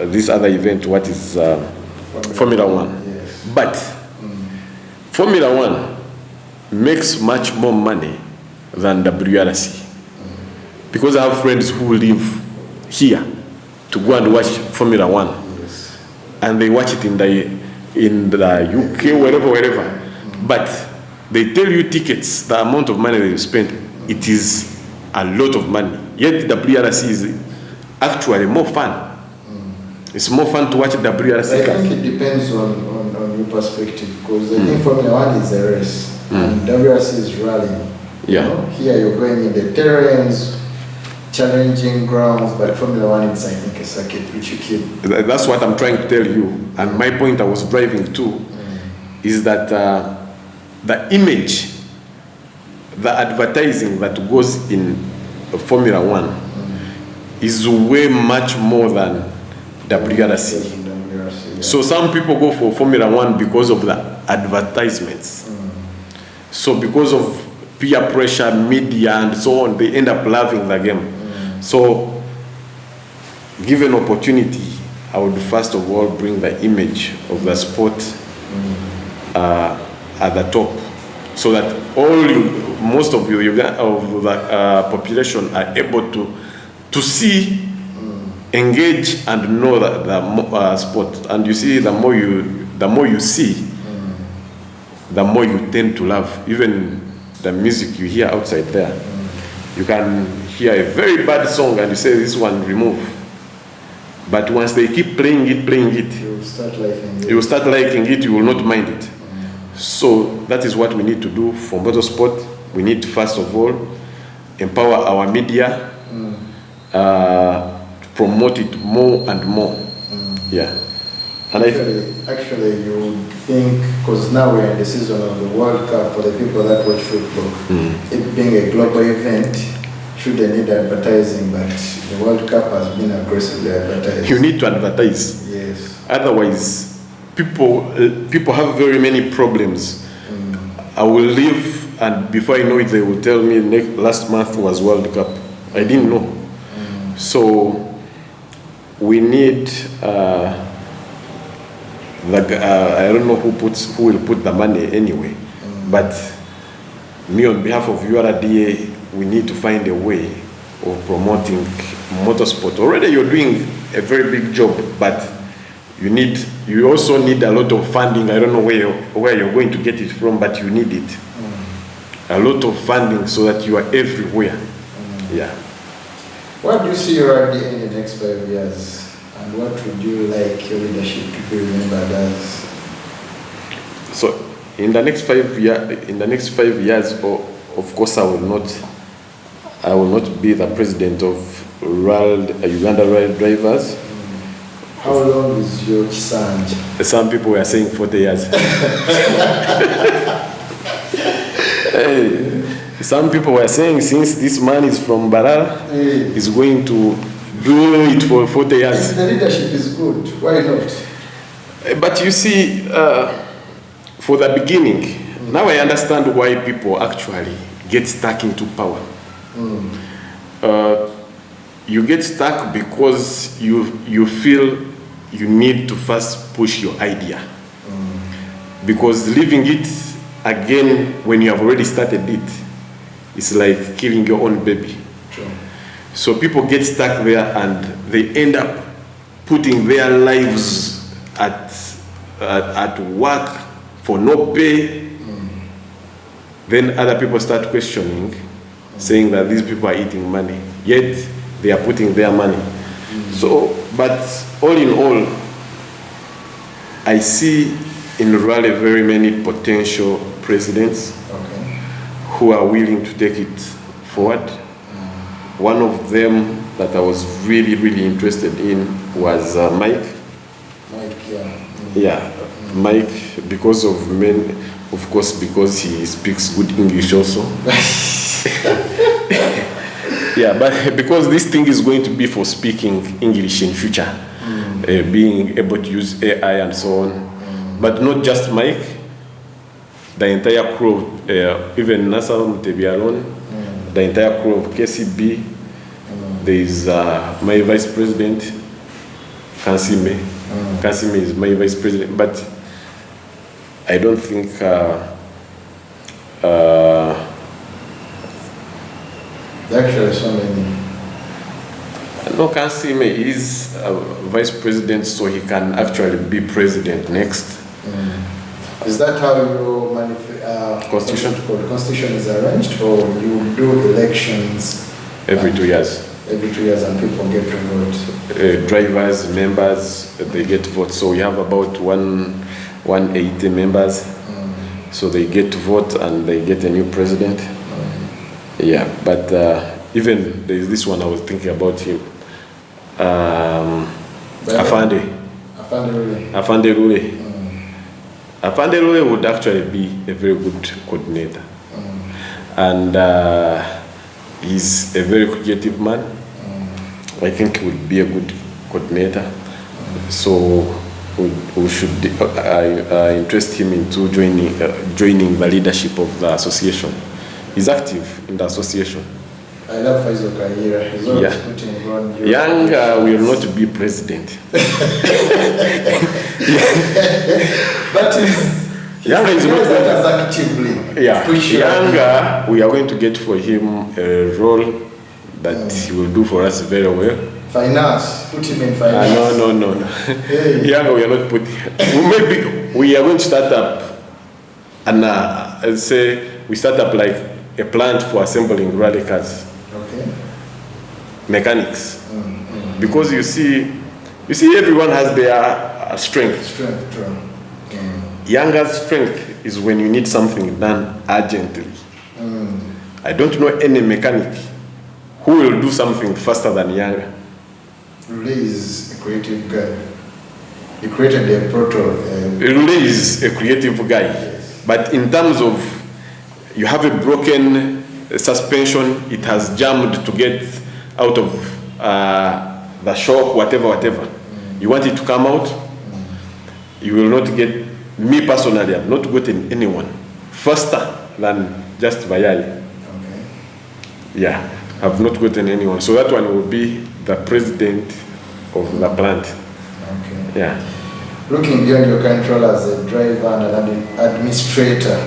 this other event, what is Formula 1. Yes. But Formula 1 makes much more money than WRC. Because I have friends who live here to go and watch Formula 1. Yes. And they watch it in the UK, wherever. But they tell you tickets, the amount of money that you spend, it is a lot of money. Yet WRC is actually more fun. It's more fun to watch WRC. I think it depends on your perspective, because I think Formula 1 is a race and WRC is rallying. Yeah. You know, here you're going in the terrains, challenging grounds, but Formula 1 is, I think, a circuit which you keep. That's what I'm trying to tell you. And my point I was driving to is that the image, the advertising that goes in Formula 1 is way much more than WRC. Yeah. So some people go for Formula 1 because of the advertisements. So because of peer pressure, media, and so on, they end up loving the game. So given opportunity, I would first of all bring the image of the sport at the top, so that most of the population are able to see, engage, and know the sport. And you see, the more you see, the more you tend to love. Even the music you hear outside there, you can hear a very bad song and you say, this one remove. But once they keep playing it, You will start liking it. you will start liking it, you will not mind it. So that is what we need to do for motorsport. We need to, first of all, empower our media, to promote it more and more. Yeah. And actually, you would think, because now we're in the season of the World Cup, for the people that watch football, it being a global event, should they need advertising, but the World Cup has been aggressively advertised. you need to advertise. Yes. Otherwise, people have very many problems. I will leave, and before I know it, they will tell me last month was World Cup. I didn't know. So we need I don't know who will put the money anyway, but me on behalf of URDA, we need to find a way of promoting motorsport. Already you're doing a very big job, but you also need a lot of funding. I don't know where you're going to get it from, but you need it. A lot of funding so that you are everywhere. Yeah. What do you see URDA in the next 5 years? And what would you like your leadership to be remembered as? So, in the next 5 years, of course, I will not be the president of Uganda Rail Drivers. How long is your Chisanji? Some people were saying 40 years. Some people were saying, since this man is from Barara, he's going to do it for 40 years. If the leadership is good, why not? But you see, for the beginning, now I understand why people actually get stuck into power. You get stuck because you feel you need to first push your idea. Because leaving it again when you have already started it, it's like killing your own baby. True. So people get stuck there and they end up putting their lives at work for no pay. Then other people start questioning, saying that these people are eating money, yet they are putting their money. So, but all in all, I see in Rwanda very many potential presidents who are willing to take it forward. One of them that I was really, really interested in was Mike. Mike, yeah. Yeah, Mike, because of men, of course, because he speaks good English also. Yeah, but because this thing is going to be for speaking English in future, being able to use AI and so on. But not just Mike, the entire crew, even Nasa Mutebialon, the entire crew of KCB. There is my vice president, Kansime. Kansime is my vice president, but I don't think actually so many. No, Kansime is vice president, so he can actually be president next. Is that how your constitution is arranged, or you do elections every 2 years? Every 2 years, and people get to vote. Drivers, members, they get to vote. So we have about 180 members. So they get to vote and they get a new president. Yeah, but even there is this one I was thinking about him. Afande. Afande Rule. Afande Rule would actually be a very good coordinator. And he's a very creative man. I think he would be a good coordinator. So we should interest him into joining the leadership of the association. He's active in the association. I love Faisal Kahira. He's always putting on Young will not be president. But Younger is not going as actively. Yeah, Younger, we are going to get for him a role that he will do for us very well. Finance, put him in finance. No. Hey. Younger, we are not putting. Maybe we are going to start up, and say we start up like a plant for assembling rally cars. Okay. Mechanics, because you see, everyone has their strength. True. Younger's strength is when you need something done urgently. I don't know any mechanic who will do something faster than Younger. Rule is a creative guy. He created a proto. Rule is a creative guy, yes. But in terms of you have a broken suspension, it has jammed to get out of the shock, whatever. You want it to come out, you will not get. Me personally, I've not gotten anyone faster than just Bayali. Okay. Yeah, I've not gotten anyone. So that one will be the president of the plant. Okay. Yeah. Looking beyond your control as a driver and an administrator,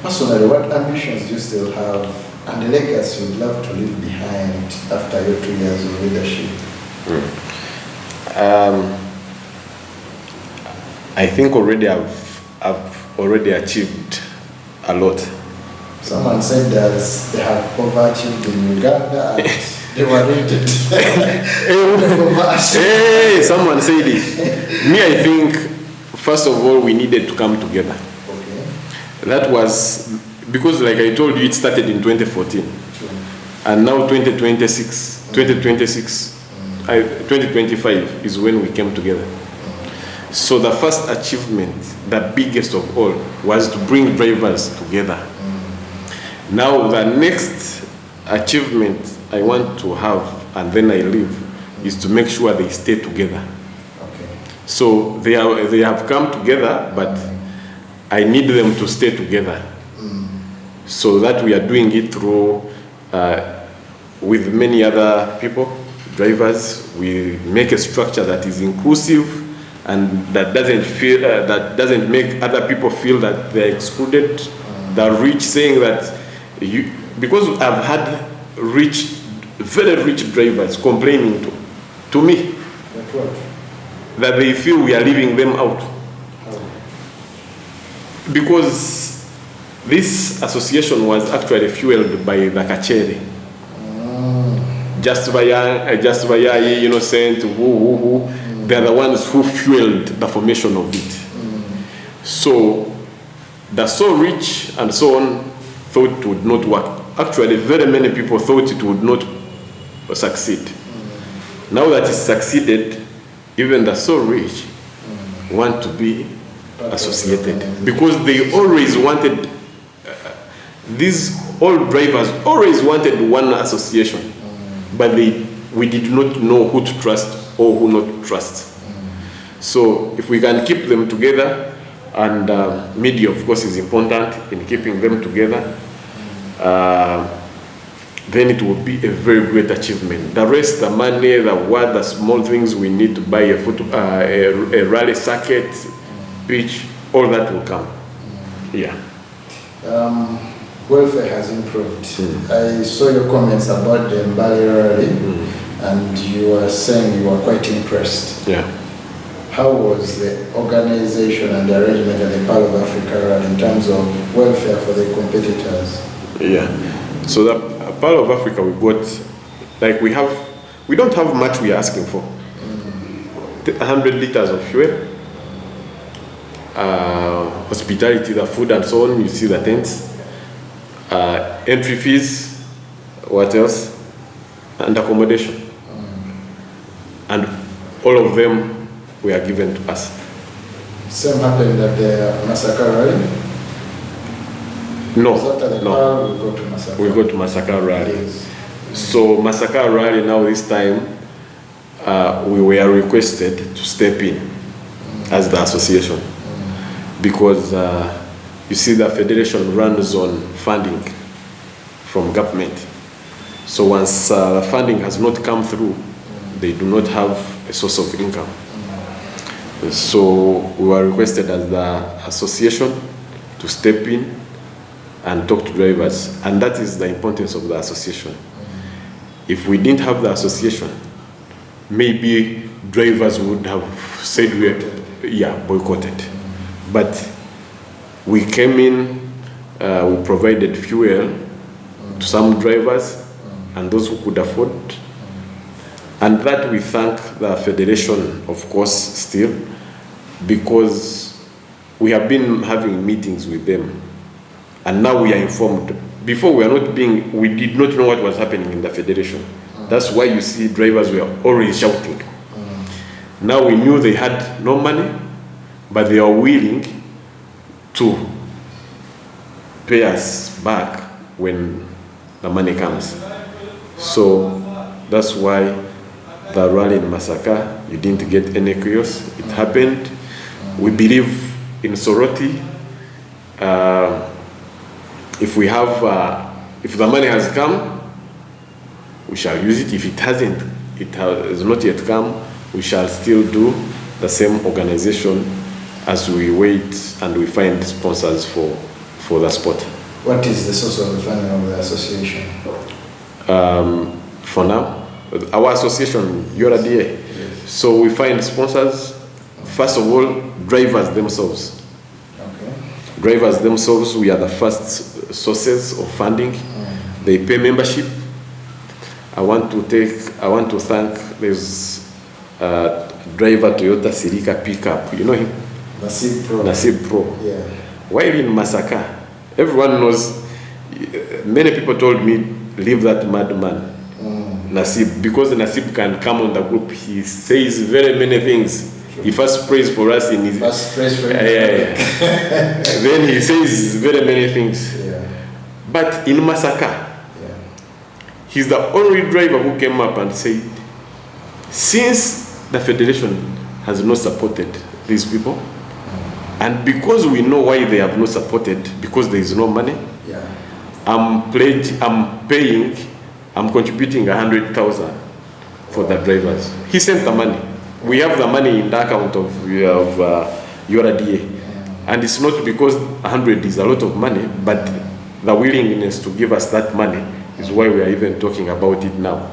personally, what ambitions do you still have and the legacy you'd love to leave behind after your 2 years of leadership? I think already I've already achieved a lot. Someone said that they have overachieved in Uganda and they were rated. Hey, someone said it. Me, I think, first of all, we needed to come together. Okay. That was, because like I told you, it started in 2014. True. And now 2025 is when we came together. So the first achievement, the biggest of all, was to bring drivers together. Now the next achievement I want to have and then I leave is to make sure they stay together. Okay. So they have come together, but I need them to stay together. So that we are doing it through with many other people, drivers. We make a structure that is inclusive and that doesn't make other people feel that they're excluded. The rich saying that because I've had very rich drivers complaining to me that they feel we are leaving them out. Because this association was actually fueled by the Kachere. Just by innocent, who. They are the ones who fueled the formation of it. So the so rich and so on thought it would not work. Actually, very many people thought it would not succeed. Now that it succeeded, even the so rich want to be associated because they always wanted. These old drivers always wanted one association, but we did not know who to trust or who not to trust. So if we can keep them together, and media of course is important in keeping them together, then it will be a very great achievement. The rest, the money, the small things we need to buy a rally circuit, pitch, all that will come. Yeah. Welfare has improved. I saw your comments about the Mbali rally, and you were saying you were quite impressed. Yeah. How was the organization and the arrangement of the Pearl of Africa rally in terms of welfare for the competitors? Yeah. So the Pearl of Africa we got, we don't have much we are asking for. 100 liters of fuel, hospitality, the food and so on, you see the tents, entry fees, what else? And accommodation. And all of them were given to us. Same happened at the Massacre rally? No, After the no. Pearl, we go to Massacre. We go to Massacre rally. Yes. So Massacre rally now this time, we were requested to step in as the association because you see the federation runs on funding from government. So once the funding has not come through, they do not have a source of income. So we were requested as the association to step in and talk to drivers, and that is the importance of the association. If we didn't have the association, maybe drivers would have said boycotted. But we came in, we provided fuel to some drivers and those who could afford. And that we thank the federation, of course, still, because we have been having meetings with them. And now we are informed. Before we did not know what was happening in the federation. That's why you see drivers were always shouting. Now we knew they had no money, but they are willing to pay us back when the money comes. So that's why the rally in Massacre, you didn't get any chaos. It happened. We believe in Soroti. If the money has come, we shall use it. If it hasn't, it has not yet come, we shall still do the same organization as we wait and we find sponsors for the sport. What is the source of the funding of the association? For now, our association, URDA. Yes. So we find sponsors, first of all, drivers themselves. Okay. Drivers themselves, we are the first sources of funding. They pay membership. I want to thank this driver Toyota Sirika pickup. You know him? Nasib Pro. Yeah. While in Massacre, everyone knows, many people told me, leave that madman, Nasib, because Nasib can come on the group. He says very many things. He first prays for us in his... First praise for Then he says very many things. Yeah. But in Massacre, Yeah. He's the only driver who came up and said, since the federation has not supported these people, and because we know why they have not supported, because there is no money, I'm contributing 100,000 for the drivers. He sent the money. We have the money in the account of URDA. And it's not because 100 is a lot of money, but the willingness to give us that money is why we are even talking about it now.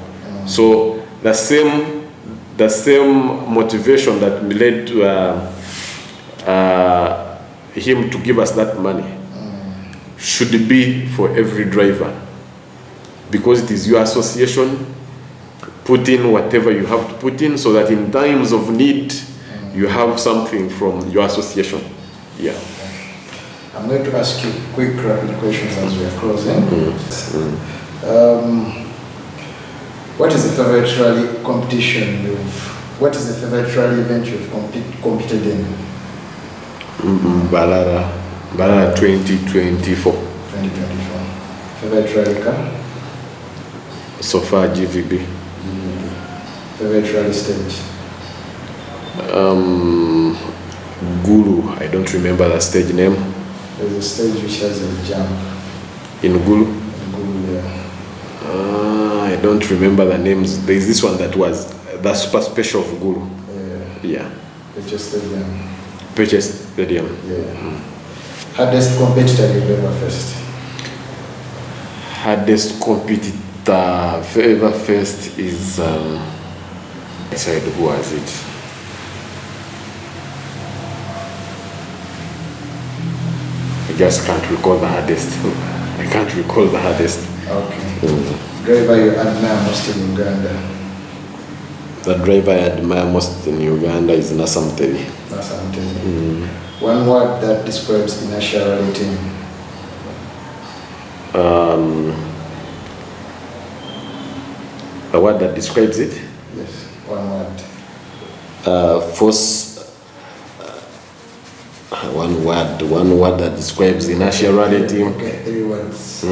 So the same motivation that led to him to give us that money should be for every driver, because it is your association. Put in whatever you have to put in, so that in times of need you have something from your association. Yeah. I'm going to ask you quick rapid questions as we are closing. What is the favorite rally competition what is the favorite rally event you've competed in? Balara 2024. 2024. Favorite rally car? So far GVB. Favorite rally stage? Gulu, I don't remember the stage name. There's a stage which has a jump. In Gulu? In Gulu, yeah. I don't remember the names. There's this one that was the super special of Gulu. Yeah. Peche Stadium. Peche Stadium. Yeah. Hardest competitor you've ever faced? Hardest competitor ever faced is who was it? I just can't recall the hardest. I can't recall the hardest. Okay. Driver you admire most in Uganda? The driver I admire most in Uganda is Nasamtevi. Nasamtevi. One word that describes nationality. A word that describes it? Yes, one word. Force. One word that describes inertiality. Okay, 3 words.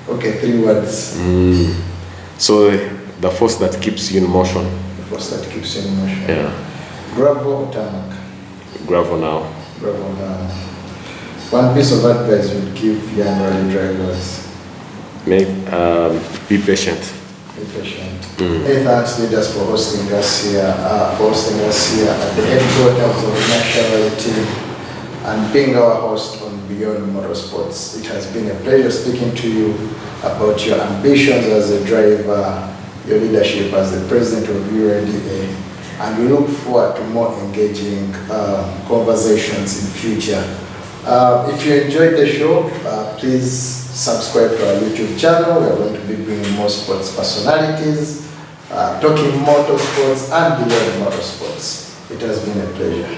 Okay, 3 words. So the force that keeps you in motion. The force that keeps you in motion. Yeah. Gravel or tarmac? Gravel now. Gravel now. One piece of advice you would give young rally drivers? Be patient. Be patient. Hey, thanks Didas for hosting us here at the headquarters of the National Rally Team and being our host on Beyond Motorsports. It has been a pleasure speaking to you about your ambitions as a driver, your leadership as the president of URDA, and we look forward to more engaging conversations in future. If you enjoyed the show, please subscribe to our YouTube channel. We are going to be bringing more sports personalities, talking motorsports and beyond motorsports. It has been a pleasure.